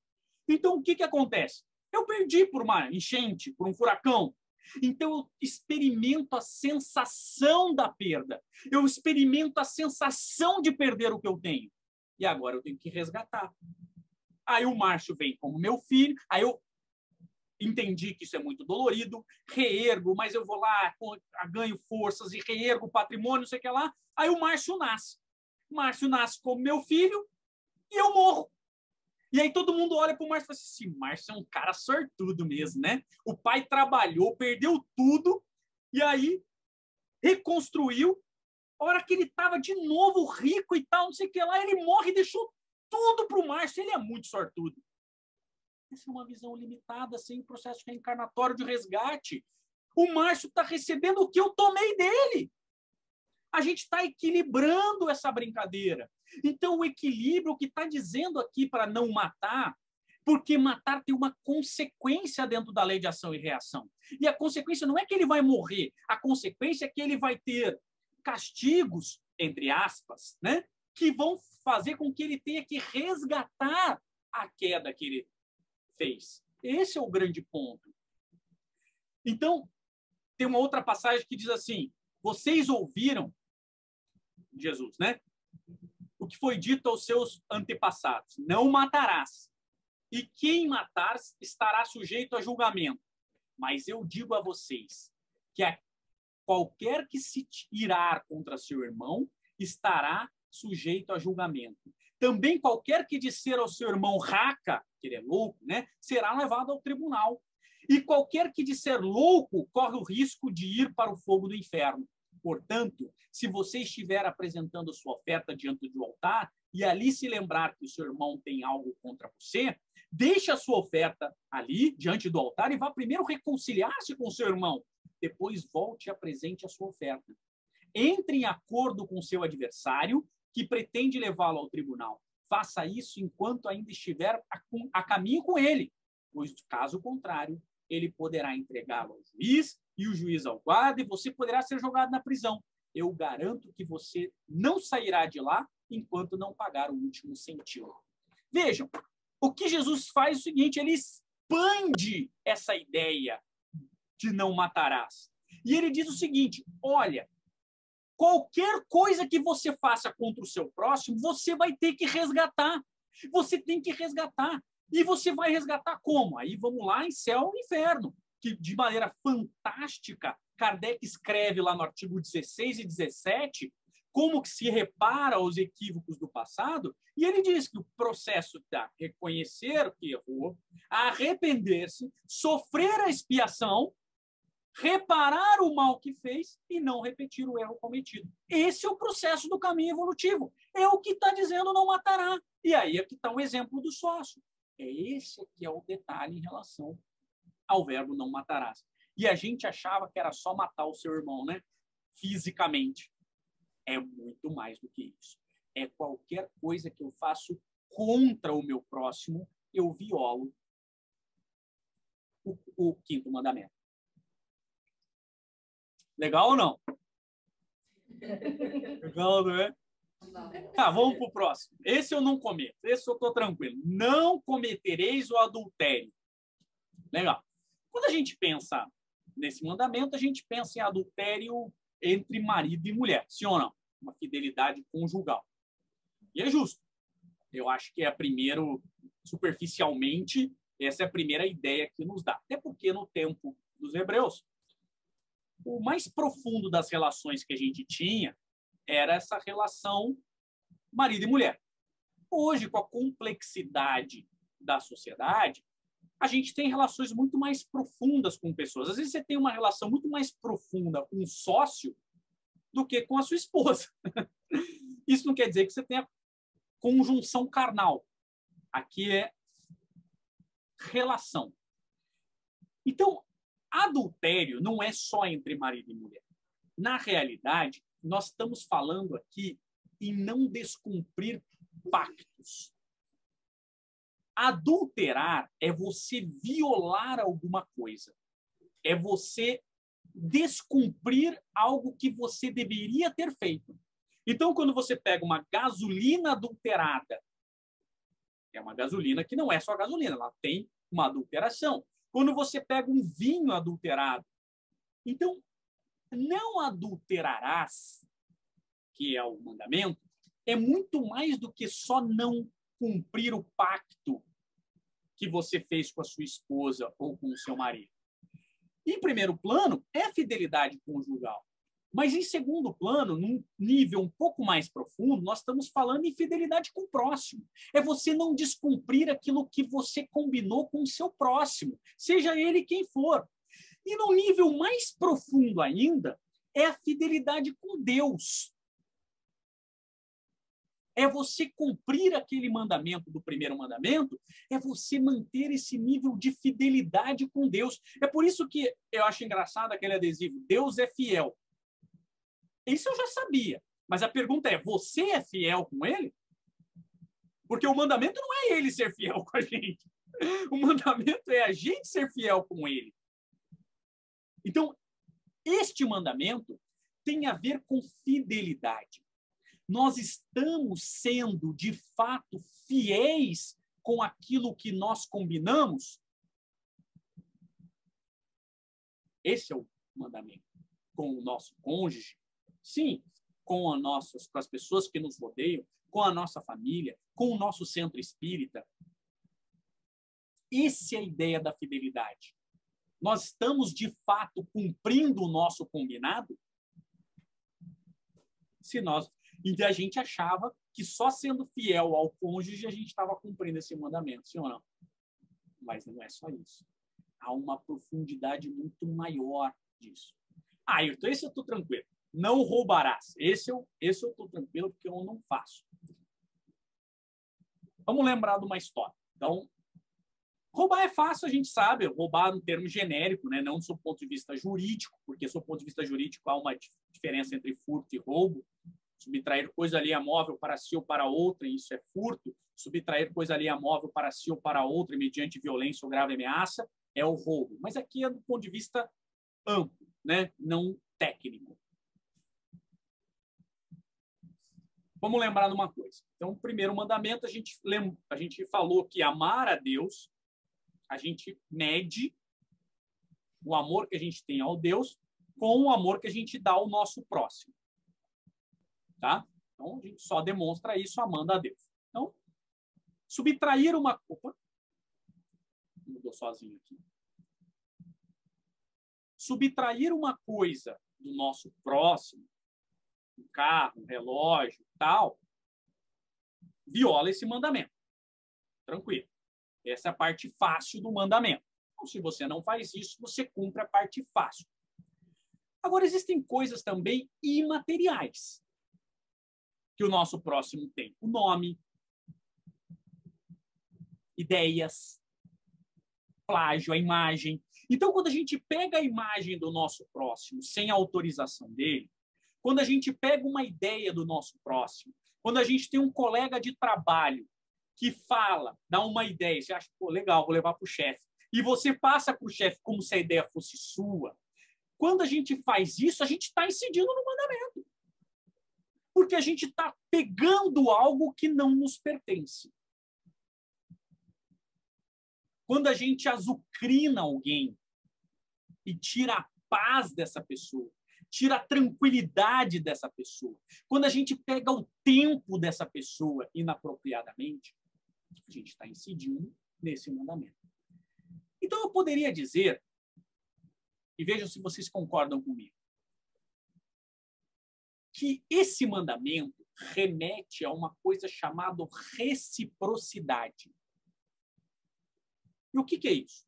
Então, o que acontece? Eu perdi por uma enchente, por um furacão. Então, eu experimento a sensação da perda. Eu experimento a sensação de perder o que eu tenho. E agora eu tenho que resgatar. Aí o Márcio vem como meu filho, aí eu entendi que isso é muito dolorido, reergo, mas eu vou lá, ganho forças e reergo o patrimônio, não sei o que lá. Aí o Márcio nasce. O Márcio nasce como meu filho e eu morro. E aí todo mundo olha para o Márcio e fala assim, Márcio é um cara sortudo mesmo, né? O pai trabalhou, perdeu tudo, e aí reconstruiu. A hora que ele estava de novo rico e tal, não sei o que lá, ele morre e deixou tudo para o Márcio. Ele é muito sortudo. Essa é uma visão limitada, sem o processo reencarnatório de resgate. O Márcio está recebendo o que eu tomei dele. A gente está equilibrando essa brincadeira. Então, o equilíbrio, o que está dizendo aqui para não matar, porque matar tem uma consequência dentro da lei de ação e reação. E a consequência não é que ele vai morrer, a consequência é que ele vai ter castigos, entre aspas, né, que vão fazer com que ele tenha que resgatar a queda que ele fez. Esse é o grande ponto. Então, tem uma outra passagem que diz assim, vocês ouviram Jesus, né? O que foi dito aos seus antepassados, não matarás. E quem matar estará sujeito a julgamento. Mas eu digo a vocês que qualquer que se irar contra seu irmão estará sujeito a julgamento. Também qualquer que disser ao seu irmão raca, que ele é louco, né, será levado ao tribunal. E qualquer que disser louco corre o risco de ir para o fogo do inferno. Portanto, se você estiver apresentando sua oferta diante do altar e ali se lembrar que o seu irmão tem algo contra você, deixe a sua oferta ali, diante do altar, e vá primeiro reconciliar-se com o seu irmão. Depois volte e apresente a sua oferta. Entre em acordo com seu adversário, que pretende levá-lo ao tribunal. Faça isso enquanto ainda estiver a caminho com ele, pois, caso contrário, ele poderá entregá-lo ao juiz e o juiz ao guarda e você poderá ser jogado na prisão. Eu garanto que você não sairá de lá enquanto não pagar o último centavo. Vejam, o que Jesus faz é o seguinte, ele expande essa ideia de não matarás. E ele diz o seguinte, olha, qualquer coisa que você faça contra o seu próximo, você vai ter que resgatar. Você tem que resgatar. E você vai resgatar como? Aí vamos lá em céu e inferno, que de maneira fantástica, Kardec escreve lá no artigo 16 e 17, como que se repara os equívocos do passado, e ele diz que o processo da reconhecer que errou, arrepender-se, sofrer a expiação, reparar o mal que fez e não repetir o erro cometido. Esse é o processo do caminho evolutivo. É o que está dizendo não matará. E aí é que está um exemplo do sócio. Esse que é o detalhe em relação ao verbo não matarás. E a gente achava que era só matar o seu irmão, né? Fisicamente. É muito mais do que isso. É qualquer coisa que eu faço contra o meu próximo, eu violo o quinto mandamento. Legal ou não? Legal, não é? Tá, vamos para o próximo. Esse eu não cometo. Esse eu estou tranquilo. Não cometereis o adultério. Legal. Quando a gente pensa nesse mandamento, a gente pensa em adultério entre marido e mulher. Sim ou não? Uma fidelidade conjugal. E é justo. Eu acho que primeiro, superficialmente, Essa é a primeira ideia que nos dá. Até porque no tempo dos hebreus, o mais profundo das relações que a gente tinha era essa relação marido e mulher. Hoje, com a complexidade da sociedade, a gente tem relações muito mais profundas com pessoas. Às vezes você tem uma relação muito mais profunda com um sócio do que com a sua esposa. Isso não quer dizer que você tenha conjunção carnal. Aqui é relação. Então, adultério não é só entre marido e mulher. Na realidade, nós estamos falando aqui em não descumprir pactos. Adulterar é você violar alguma coisa. É você descumprir algo que você deveria ter feito. Então, quando você pega uma gasolina adulterada, é uma gasolina que não é só gasolina, ela tem uma adulteração. Quando você pega um vinho adulterado, então, não adulterarás, que é o mandamento, é muito mais do que só não cumprir o pacto que você fez com a sua esposa ou com o seu marido. Em primeiro plano, é fidelidade conjugal. Mas em segundo plano, num nível um pouco mais profundo, nós estamos falando em fidelidade com o próximo. É você não descumprir aquilo que você combinou com o seu próximo, seja ele quem for. E no nível mais profundo ainda, é a fidelidade com Deus. É você cumprir aquele mandamento do primeiro mandamento, é você manter esse nível de fidelidade com Deus. É por isso que eu acho engraçado aquele adesivo, Deus é fiel. Isso eu já sabia. Mas a pergunta é, você é fiel com ele? Porque o mandamento não é ele ser fiel com a gente. O mandamento é a gente ser fiel com ele. Então, este mandamento tem a ver com fidelidade. Nós estamos sendo, de fato, fiéis com aquilo que nós combinamos? Esse é o mandamento. Com o nosso cônjuge, sim, com as pessoas que nos rodeiam, com a nossa família, com o nosso centro espírita. Essa é a ideia da fidelidade. Nós estamos, de fato, cumprindo o nosso combinado? E a gente achava que só sendo fiel ao cônjuge a gente estava cumprindo esse mandamento, sim ou não? Mas não é só isso. Há uma profundidade muito maior disso. Então esse eu estou tranquilo. Não roubarás. Esse eu estou tranquilo porque eu não faço. Vamos lembrar de uma história. Então, roubar é fácil, a gente sabe. Roubar no termo genérico, né? Não do seu ponto de vista jurídico, porque do seu ponto de vista jurídico há uma diferença entre furto e roubo. Subtrair coisa alheia móvel para si ou para outra, isso é furto. Subtrair coisa alheia móvel para si ou para outra, mediante violência ou grave ameaça, é o roubo. Mas aqui é do ponto de vista amplo, né? Não técnico. Vamos lembrar de uma coisa. Então, o primeiro mandamento, a gente falou que amar a Deus, a gente mede o amor que a gente tem ao Deus com o amor que a gente dá ao nosso próximo. Tá? Então, a gente só demonstra isso amando a Deus. Então, subtrair uma... Opa! Mudou sozinho aqui. Subtrair uma coisa do nosso próximo, um carro, um relógio, tal, viola esse mandamento. Tranquilo. Essa é a parte fácil do mandamento. Então, se você não faz isso, você cumpre a parte fácil. Agora, existem coisas também imateriais que o nosso próximo tem. O nome, ideias, plágio, a imagem. Então, quando a gente pega a imagem do nosso próximo sem a autorização dele, quando a gente pega uma ideia do nosso próximo, quando a gente tem um colega de trabalho que fala, dá uma ideia, você acha, pô, legal, vou levar para o chefe, e você passa para o chefe como se a ideia fosse sua, quando a gente faz isso, a gente está incidindo no mandamento. Porque a gente está pegando algo que não nos pertence. Quando a gente azucrina alguém e tira a paz dessa pessoa, tira a tranquilidade dessa pessoa, quando a gente pega o tempo dessa pessoa inapropriadamente, a gente está incidindo nesse mandamento. Então, eu poderia dizer, e vejam se vocês concordam comigo, que esse mandamento remete a uma coisa chamada reciprocidade. E o que é isso?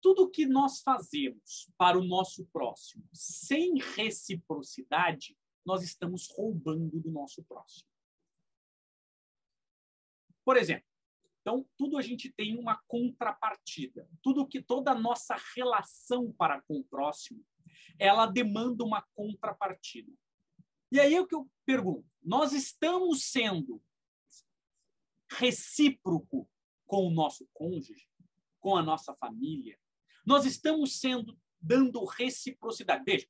Tudo que nós fazemos para o nosso próximo sem reciprocidade, nós estamos roubando do nosso próximo. Por exemplo, então, tudo a gente tem uma contrapartida. Toda a nossa relação para com o próximo, ela demanda uma contrapartida. E aí é o que eu pergunto. Nós estamos sendo recíproco com o nosso cônjuge, com a nossa família? Nós estamos dando reciprocidade. Veja,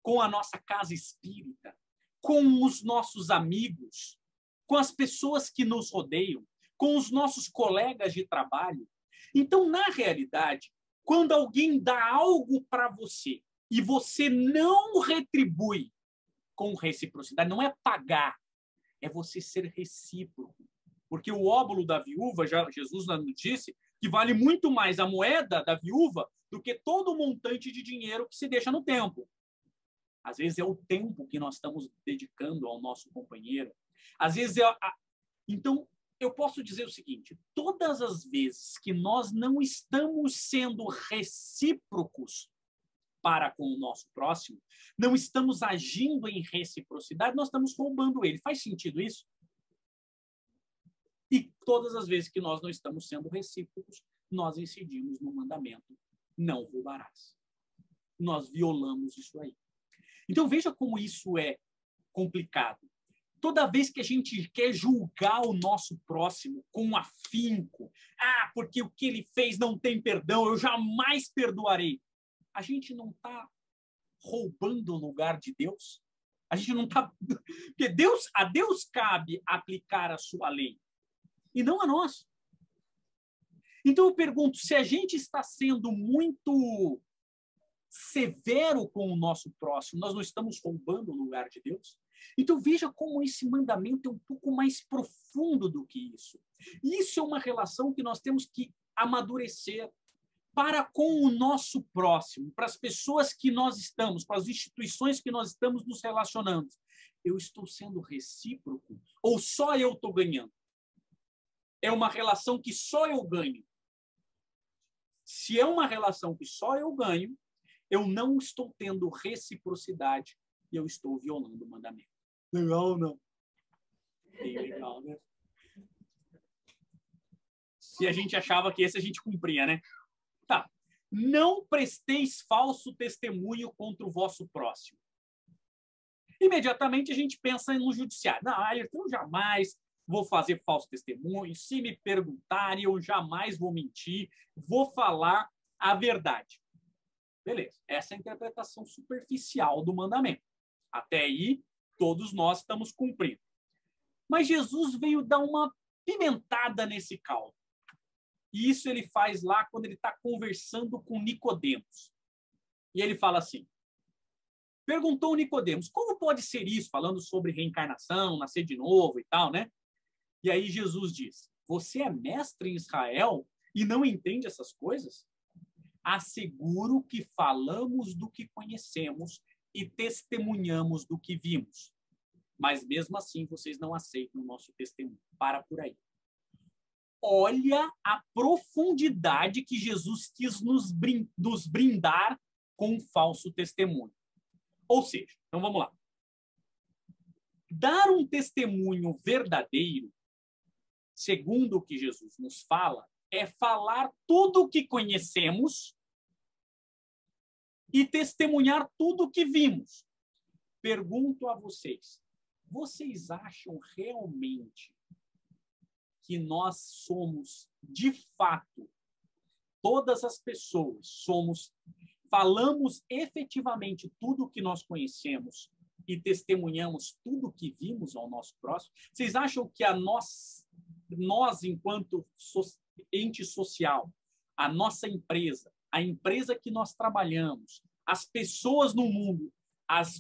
com a nossa casa espírita, com os nossos amigos, com as pessoas que nos rodeiam, com os nossos colegas de trabalho. Então, na realidade, quando alguém dá algo para você e você não retribui com reciprocidade, não é pagar, é você ser recíproco. Porque o óbolo da viúva, Jesus nos disse, que vale muito mais a moeda da viúva do que todo o montante de dinheiro que se deixa no templo. Às vezes é o tempo que nós estamos dedicando ao nosso companheiro. Às vezes Então, eu posso dizer o seguinte, todas as vezes que nós não estamos sendo recíprocos para com o nosso próximo, não estamos agindo em reciprocidade, nós estamos roubando ele. Faz sentido isso? E todas as vezes que nós não estamos sendo recíprocos, nós incidimos no mandamento, não roubarás. Nós violamos isso aí. Então, veja como isso é complicado. Toda vez que a gente quer julgar o nosso próximo com afinco, porque o que ele fez não tem perdão, eu jamais perdoarei. A gente não está roubando o lugar de Deus? A gente não está... Porque a Deus cabe aplicar a sua lei, e não a nós. Então eu pergunto, se a gente está sendo muito severo com o nosso próximo, nós não estamos roubando o lugar de Deus? Então veja como esse mandamento é um pouco mais profundo do que isso. Isso é uma relação que nós temos que amadurecer para com o nosso próximo, para as pessoas que nós estamos, para as instituições que nós estamos nos relacionando. Eu estou sendo recíproco ou só eu estou ganhando? É uma relação que só eu ganho. Se é uma relação que só eu ganho, eu não estou tendo reciprocidade e eu estou violando o mandamento. Legal ou não? Bem legal, né? Se a gente achava que esse a gente cumpria, né? Tá. Não presteis falso testemunho contra o vosso próximo. Imediatamente a gente pensa no judiciário. Não, eu jamais vou fazer falso testemunho. Se me perguntarem, eu jamais vou mentir. Vou falar a verdade. Beleza. Essa é a interpretação superficial do mandamento. Até aí, todos nós estamos cumprindo. Mas Jesus veio dar uma pimentada nesse caldo. E isso ele faz lá quando ele está conversando com Nicodemos. E ele fala assim, perguntou Nicodemos, como pode ser isso? Falando sobre reencarnação, nascer de novo e tal, né? E aí Jesus diz, você é mestre em Israel e não entende essas coisas? Asseguro que falamos do que conhecemos e testemunhamos do que vimos. Mas mesmo assim vocês não aceitam o nosso testemunho. Para por aí. Olha a profundidade que Jesus quis nos brindar com um falso testemunho. Ou seja, então vamos lá. Dar um testemunho verdadeiro, segundo o que Jesus nos fala, é falar tudo o que conhecemos e testemunhar tudo o que vimos. Pergunto a vocês, vocês acham realmente que nós somos, de fato, todas as pessoas falamos efetivamente tudo o que nós conhecemos e testemunhamos tudo o que vimos ao nosso próximo? Vocês acham que nós enquanto ente social, a nossa empresa, a empresa que nós trabalhamos, as pessoas no mundo,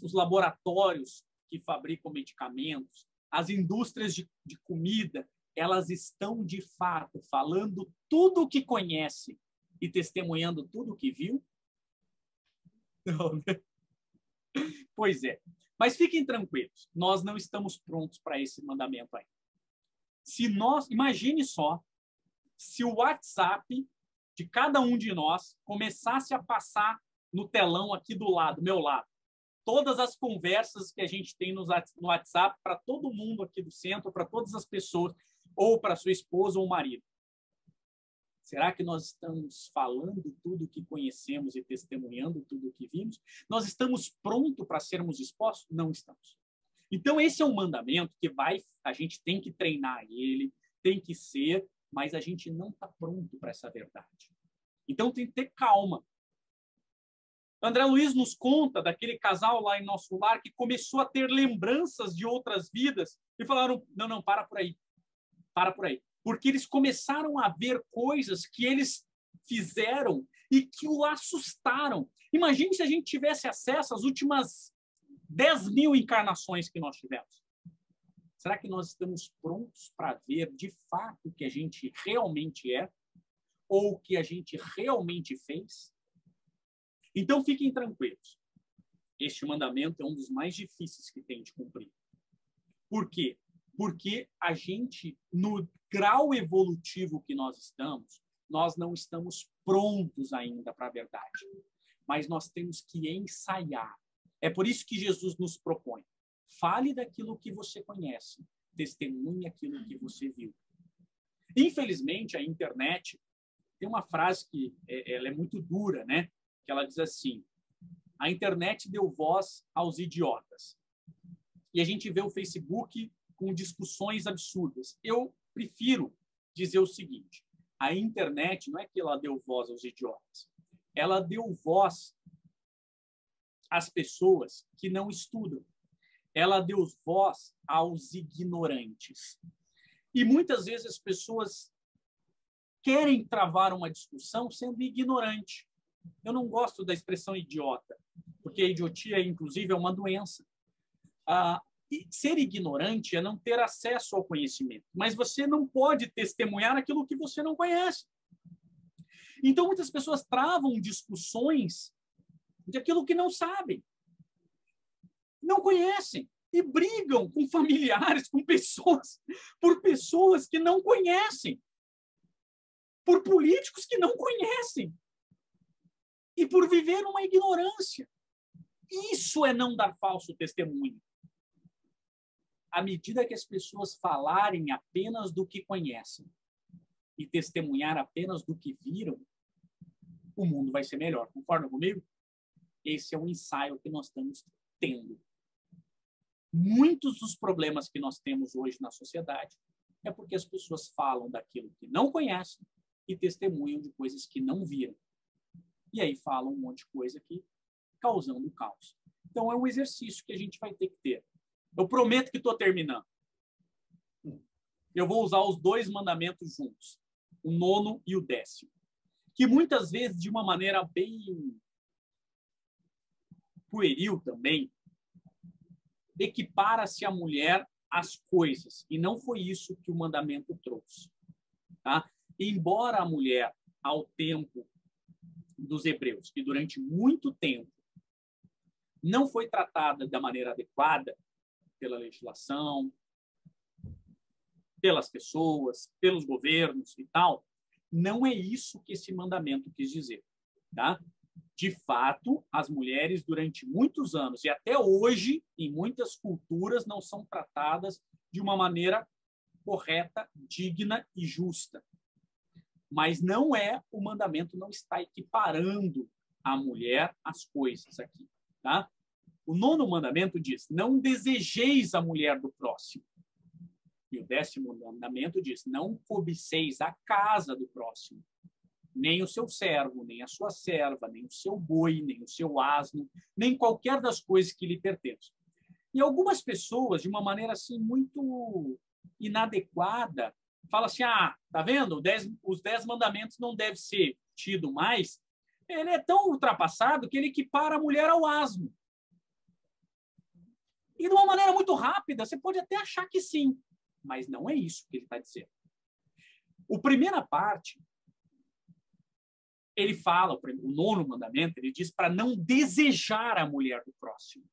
os laboratórios que fabricam medicamentos, as indústrias de comida, elas estão, de fato, falando tudo o que conhecem e testemunhando tudo o que viu? Não, né? Pois é. Mas fiquem tranquilos, nós não estamos prontos para esse mandamento ainda. Imagine só, se o WhatsApp de cada um de nós começasse a passar no telão aqui do lado, meu lado, todas as conversas que a gente tem no WhatsApp para todo mundo aqui do centro, para todas as pessoas, ou para sua esposa ou marido. Será que nós estamos falando tudo o que conhecemos e testemunhando tudo o que vimos? Nós estamos prontos para sermos expostos? Não estamos. Então, esse é um mandamento que a gente tem que treinar ele, tem que ser, mas a gente não está pronto para essa verdade. Então, tem que ter calma. André Luiz nos conta daquele casal lá em nosso lar que começou a ter lembranças de outras vidas e falaram, não, para por aí. Para por aí. Porque eles começaram a ver coisas que eles fizeram e que o assustaram. Imagine se a gente tivesse acesso às últimas 10.000 encarnações que nós tivemos. Será que nós estamos prontos para ver de fato o que a gente realmente é? Ou o que a gente realmente fez? Então, fiquem tranquilos. Este mandamento é um dos mais difíceis que tem de cumprir. Por quê? Porque a gente, no grau evolutivo que nós estamos, nós não estamos prontos ainda para a verdade. Mas nós temos que ensaiar. É por isso que Jesus nos propõe. Fale daquilo que você conhece. Testemunhe aquilo que você viu. Infelizmente, a internet tem uma frase que ela é muito dura, né? Que ela diz assim, a internet deu voz aos idiotas. E a gente vê o Facebook com discussões absurdas. Eu prefiro dizer o seguinte, a internet não é que ela deu voz aos idiotas, ela deu voz às pessoas que não estudam. Ela deu voz aos ignorantes. E muitas vezes as pessoas querem travar uma discussão sendo ignorante. Eu não gosto da expressão idiota, porque a idiotia, inclusive, é uma doença. E ser ignorante é não ter acesso ao conhecimento, mas você não pode testemunhar aquilo que você não conhece. Então, muitas pessoas travam discussões de aquilo que não sabem, não conhecem, e brigam com familiares, com pessoas, por pessoas que não conhecem, por políticos que não conhecem, e por viver uma ignorância. Isso é não dar falso testemunho. À medida que as pessoas falarem apenas do que conhecem e testemunhar apenas do que viram, o mundo vai ser melhor. Concorda comigo? Esse é o ensaio que nós estamos tendo. Muitos dos problemas que nós temos hoje na sociedade é porque as pessoas falam daquilo que não conhecem e testemunham de coisas que não viram. E aí falam um monte de coisa aqui, causando caos. Então, é um exercício que a gente vai ter que ter. Eu prometo que estou terminando. Eu vou usar os 2 mandamentos juntos, o 9º e o 10º, que muitas vezes, de uma maneira bem pueril também, equipara-se a mulher às coisas, e não foi isso que o mandamento trouxe. Tá? Embora a mulher, ao tempo dos hebreus, que durante muito tempo não foi tratada da maneira adequada pela legislação, pelas pessoas, pelos governos e tal, não é isso que esse mandamento quis dizer. Tá? De fato, as mulheres, durante muitos anos, e até hoje, em muitas culturas, não são tratadas de uma maneira correta, digna e justa. Mas não é, o mandamento não está equiparando a mulher às coisas aqui. Tá? O 9º mandamento diz, não desejeis a mulher do próximo. E o 10º mandamento diz, não cobiceis a casa do próximo. Nem o seu servo, nem a sua serva, nem o seu boi, nem o seu asno, nem qualquer das coisas que lhe pertencem. E algumas pessoas, de uma maneira assim muito inadequada, falam assim, tá vendo? Os 10 mandamentos não devem ser tido mais. Ele é tão ultrapassado que ele equipara a mulher ao asno. E de uma maneira muito rápida, você pode até achar que sim, mas não é isso que ele está dizendo. A primeira parte ele fala, o 9º mandamento, ele diz para não desejar a mulher do próximo.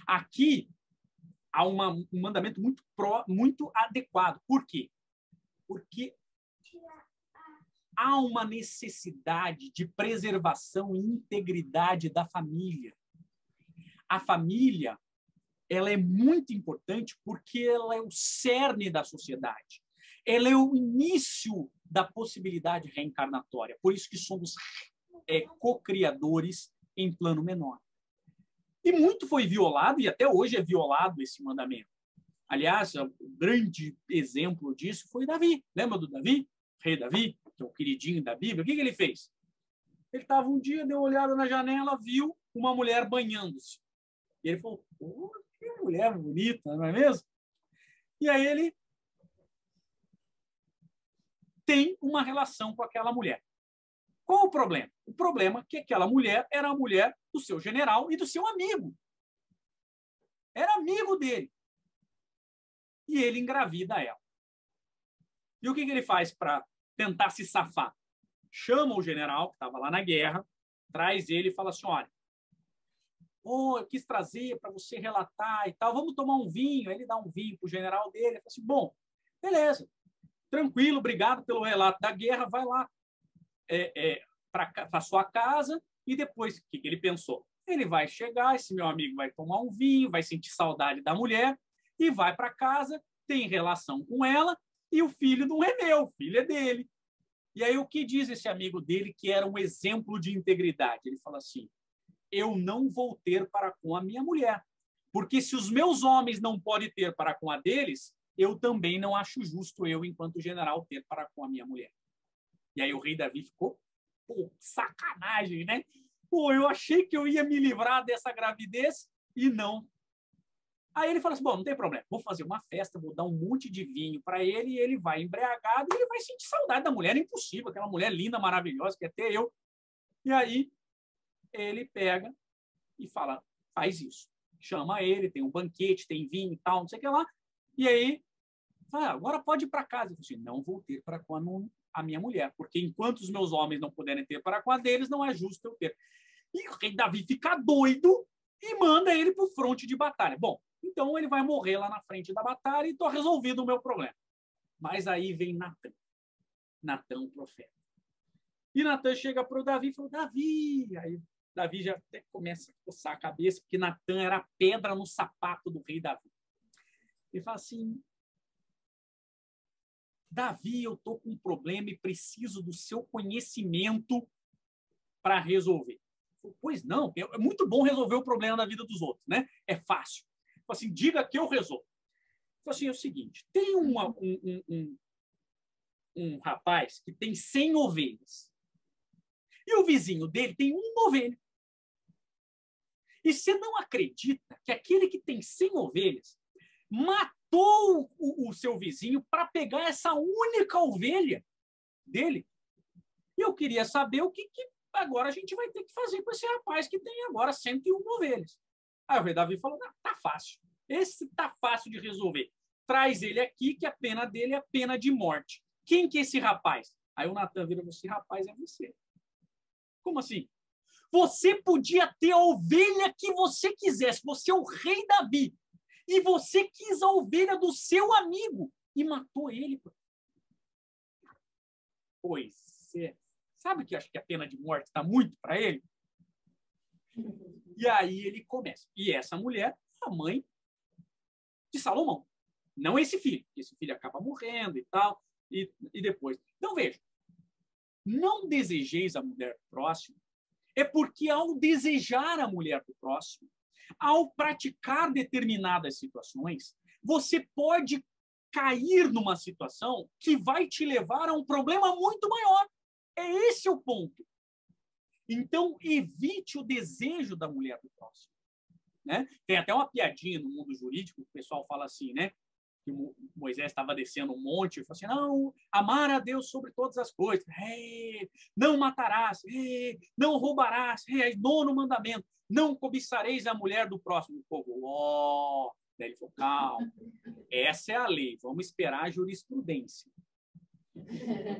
Aqui há um mandamento muito adequado. Por quê? Porque há uma necessidade de preservação e integridade da família. A família, ela é muito importante porque ela é o cerne da sociedade. Ela é o início da possibilidade reencarnatória. Por isso que somos co-criadores em plano menor. E muito foi violado, e até hoje é violado esse mandamento. Aliás, o grande exemplo disso foi Davi. Lembra do Davi? Rei Davi, que é o queridinho da Bíblia. O que ele fez? Ele estava um dia, deu uma olhada na janela, viu uma mulher banhando-se. E ele falou, pô, que mulher bonita, não é mesmo? E aí ele tem uma relação com aquela mulher. Qual o problema? O problema é que aquela mulher era a mulher do seu general e do seu amigo. Era amigo dele. E ele engravida ela. E o que ele faz para tentar se safar? Chama o general, que estava lá na guerra, traz ele e fala assim, olha, eu quis trazer para você relatar e tal, vamos tomar um vinho. Aí ele dá um vinho para o general dele, fala assim, bom, beleza, tranquilo, obrigado pelo relato da guerra, vai lá para a sua casa e depois, o que ele pensou? Ele vai chegar, esse meu amigo vai tomar um vinho, vai sentir saudade da mulher e vai para casa, tem relação com ela e o filho não é meu, o filho é dele. E aí o que diz esse amigo dele que era um exemplo de integridade? Ele fala assim, eu não vou ter para com a minha mulher, porque se os meus homens não podem ter para com a deles, eu também não acho justo eu, enquanto general, ter para com a minha mulher. E aí o rei Davi ficou, pô, sacanagem, né? Pô, eu achei que eu ia me livrar dessa gravidez e não. Aí ele fala assim, bom, não tem problema, vou fazer uma festa, vou dar um monte de vinho para ele e ele vai embriagado e ele vai sentir saudade da mulher, é impossível, aquela mulher linda, maravilhosa, que até eu. E aí ele pega e fala, faz isso. Chama ele, tem um banquete, tem vinho e tal, não sei o que lá. E aí, agora pode ir para casa. Eu falei assim, não vou ter para com a minha mulher, porque enquanto os meus homens não puderem ter para com a deles, não é justo eu ter. E o rei Davi fica doido e manda ele para o fronte de batalha. Bom, então ele vai morrer lá na frente da batalha e estou resolvido o meu problema. Mas aí vem Natã, o profeta. E Natã chega para o Davi e fala, Davi, aí Davi já até começa a coçar a cabeça, porque Natã era a pedra no sapato do rei Davi. Ele fala assim, Davi, eu estou com um problema e preciso do seu conhecimento para resolver. Pois não, é muito bom resolver o problema da vida dos outros, né? É fácil. Assim, diga que eu resolvo. Assim, é o seguinte, tem um rapaz que tem 100 ovelhas. E o vizinho dele tem uma ovelha. E você não acredita que aquele que tem 100 ovelhas matou o seu vizinho para pegar essa única ovelha dele? E eu queria saber o que agora a gente vai ter que fazer com esse rapaz que tem agora 101 ovelhas. Aí o rei Davi falou, não, tá fácil. Esse tá fácil de resolver. Traz ele aqui, que a pena dele é a pena de morte. Quem que é esse rapaz? Aí o Natã vira, esse rapaz é você. Como assim? Você podia ter a ovelha que você quisesse. Você é o rei Davi. E você quis a ovelha do seu amigo e matou ele. Pois é. Sabe que eu acho que a pena de morte está muito para ele? E aí ele começa. E essa mulher, a mãe de Salomão. Não esse filho. Esse filho acaba morrendo e tal. E depois. Então, veja. Não desejeis a mulher do próximo. É porque ao desejar a mulher do próximo, ao praticar determinadas situações, você pode cair numa situação que vai te levar a um problema muito maior. É esse o ponto. Então, evite o desejo da mulher do próximo. Né? Tem até uma piadinha no mundo jurídico, que o pessoal fala assim, né? Que Moisés estava descendo um monte e falou assim, não, amar a Deus sobre todas as coisas, não matarás, não roubarás, 9º mandamento, não cobiçareis a mulher do próximo. O povo, daí ele falou, calma, essa é a lei, vamos esperar a jurisprudência.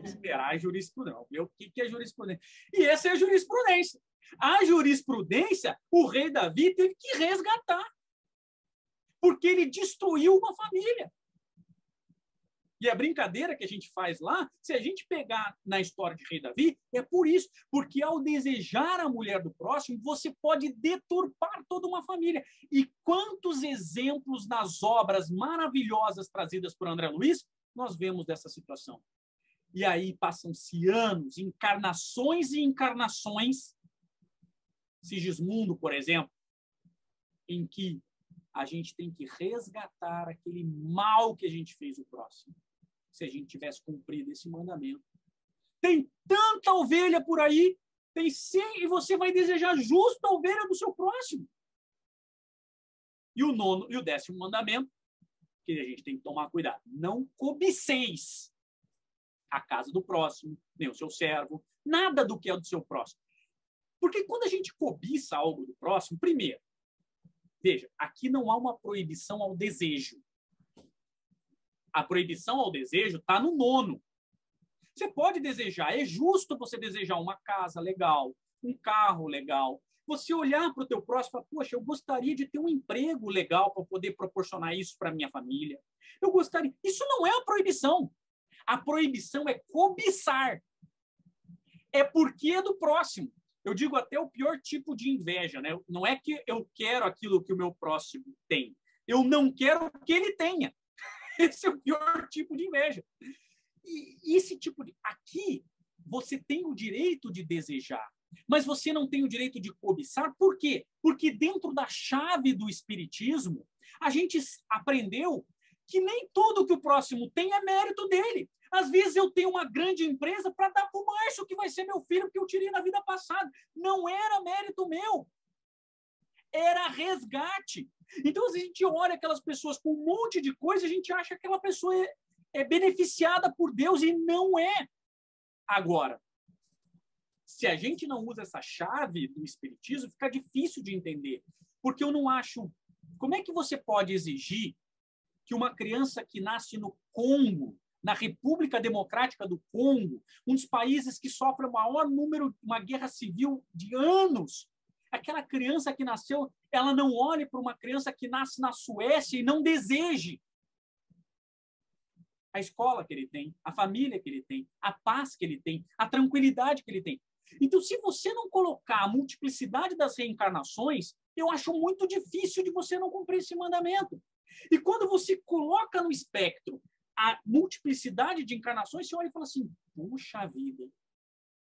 Esperar a jurisprudência. Ver o que é jurisprudência. E essa é a jurisprudência. A jurisprudência, o rei Davi teve que resgatar. Porque ele destruiu uma família. E a brincadeira que a gente faz lá, se a gente pegar na história de rei Davi, é por isso. Porque ao desejar a mulher do próximo, você pode deturpar toda uma família. E quantos exemplos nas obras maravilhosas trazidas por André Luiz, nós vemos dessa situação. E aí passam-se anos, encarnações e encarnações. Sigismundo, por exemplo, em que a gente tem que resgatar aquele mal que a gente fez o próximo. Se a gente tivesse cumprido esse mandamento. Tem tanta ovelha por aí, tem 100, e você vai desejar justo a ovelha do seu próximo. E o 9º e o 10º mandamento, que a gente tem que tomar cuidado. Não cobiceis a casa do próximo, nem o seu servo, nada do que é do seu próximo. Porque quando a gente cobiça algo do próximo, primeiro, veja, aqui não há uma proibição ao desejo. A proibição ao desejo está no 9º. Você pode desejar, é justo você desejar uma casa legal, um carro legal. Você olhar para o teu próximo e falar, poxa, eu gostaria de ter um emprego legal para poder proporcionar isso para a minha família. Eu gostaria. Isso não é a proibição. A proibição é cobiçar. É porque é do próximo. Eu digo até o pior tipo de inveja, né? Não é que eu quero aquilo que o meu próximo tem. Eu não quero que ele tenha. Esse é o pior tipo de inveja. E esse tipo de... Aqui, você tem o direito de desejar, mas você não tem o direito de cobiçar. Por quê? Porque dentro da chave do espiritismo, a gente aprendeu que nem tudo que o próximo tem é mérito dele. Às vezes eu tenho uma grande empresa para dar para o Márcio, que vai ser meu filho, que eu tirei na vida passada. Não era mérito meu. Era resgate. Então, a gente olha aquelas pessoas com um monte de coisa, a gente acha que aquela pessoa é beneficiada por Deus e não é. Agora, se a gente não usa essa chave do espiritismo, fica difícil de entender. Porque eu não acho... Como é que você pode exigir que uma criança que nasce no Congo, na República Democrática do Congo, um dos países que sofre o maior número, uma guerra civil de anos, aquela criança que nasceu, ela não olhe para uma criança que nasce na Suécia e não deseje a escola que ele tem, a família que ele tem, a paz que ele tem, a tranquilidade que ele tem. Então, se você não colocar a multiplicidade das reencarnações, eu acho muito difícil de você não cumprir esse mandamento. E quando você coloca no espectro a multiplicidade de encarnações, você olha e fala assim, puxa vida,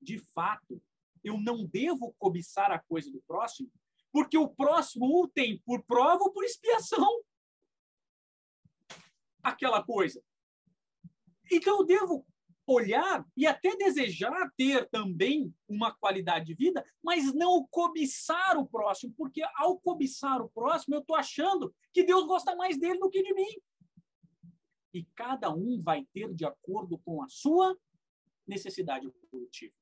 de fato, eu não devo cobiçar a coisa do próximo, porque o próximo o tem por prova ou por expiação. Aquela coisa. Então, eu devo olhar e até desejar ter também uma qualidade de vida, mas não cobiçar o próximo, porque ao cobiçar o próximo, eu estou achando que Deus gosta mais dele do que de mim. E cada um vai ter de acordo com a sua necessidade evolutiva.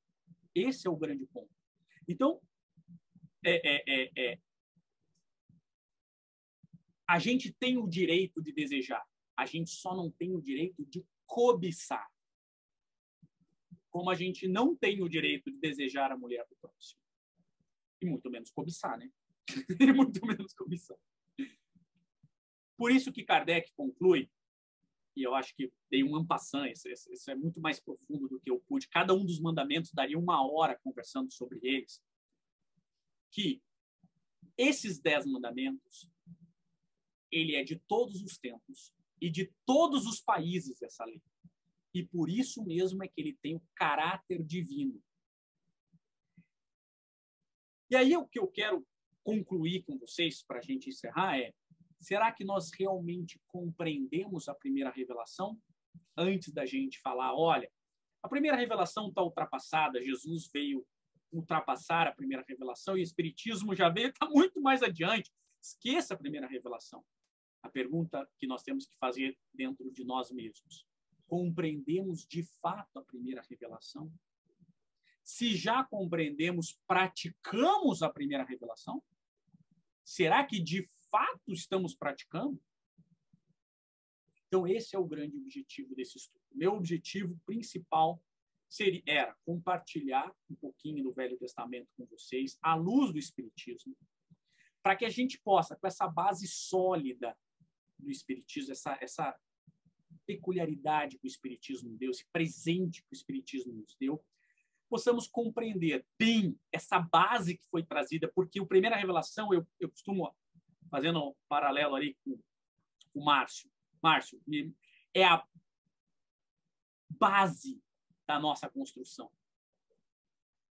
Esse é o grande ponto. Então, a gente tem o direito de desejar, a gente só não tem o direito de cobiçar. Como a gente não tem o direito de desejar a mulher do próximo. E muito menos cobiçar, né? E muito menos cobiçar. Por isso que Kardec conclui, e eu acho que dei um en passant, isso é muito mais profundo do que eu pude, cada um dos mandamentos daria 1 hora conversando sobre eles, que esses 10 mandamentos, ele é de todos os tempos e de todos os países essa lei. E por isso mesmo é que ele tem o caráter divino. E aí o que eu quero concluir com vocês, para a gente encerrar, é: será que nós realmente compreendemos a primeira revelação? Antes da gente falar, olha, a primeira revelação está ultrapassada, Jesus veio ultrapassar a primeira revelação e o Espiritismo já veio, está muito mais adiante. Esqueça a primeira revelação. A pergunta que nós temos que fazer dentro de nós mesmos: compreendemos de fato a primeira revelação? Se já compreendemos, praticamos a primeira revelação? Será que de fato estamos praticando? Então, esse é o grande objetivo desse estudo. Meu objetivo principal era compartilhar um pouquinho do Velho Testamento com vocês, à luz do Espiritismo, para que a gente possa, com essa base sólida do Espiritismo, essa peculiaridade que o Espiritismo deu, esse presente que o Espiritismo nos deu, possamos compreender bem essa base que foi trazida, porque a primeira revelação, eu costumo, fazendo um paralelo ali com o Márcio, é a base da nossa construção.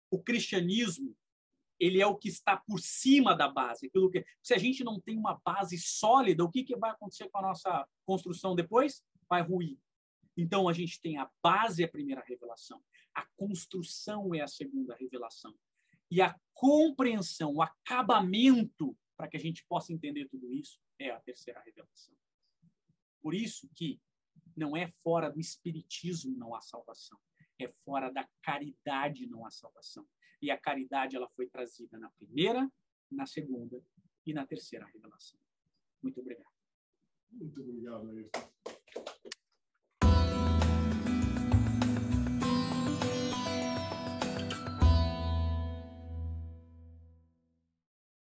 O cristianismo, ele é o que está por cima da base. Se a gente não tem uma base sólida, o que vai acontecer com a nossa construção depois? Vai ruir. Então, a gente tem a base, a primeira revelação. A construção é a segunda revelação. E a compreensão, o acabamento, para que a gente possa entender tudo isso, é a terceira revelação. Por isso que não é fora do espiritismo não há salvação. É fora da caridade não há salvação. E a caridade ela foi trazida na primeira, na segunda e na terceira revelação. Muito obrigado. Muito obrigado, Ayrton.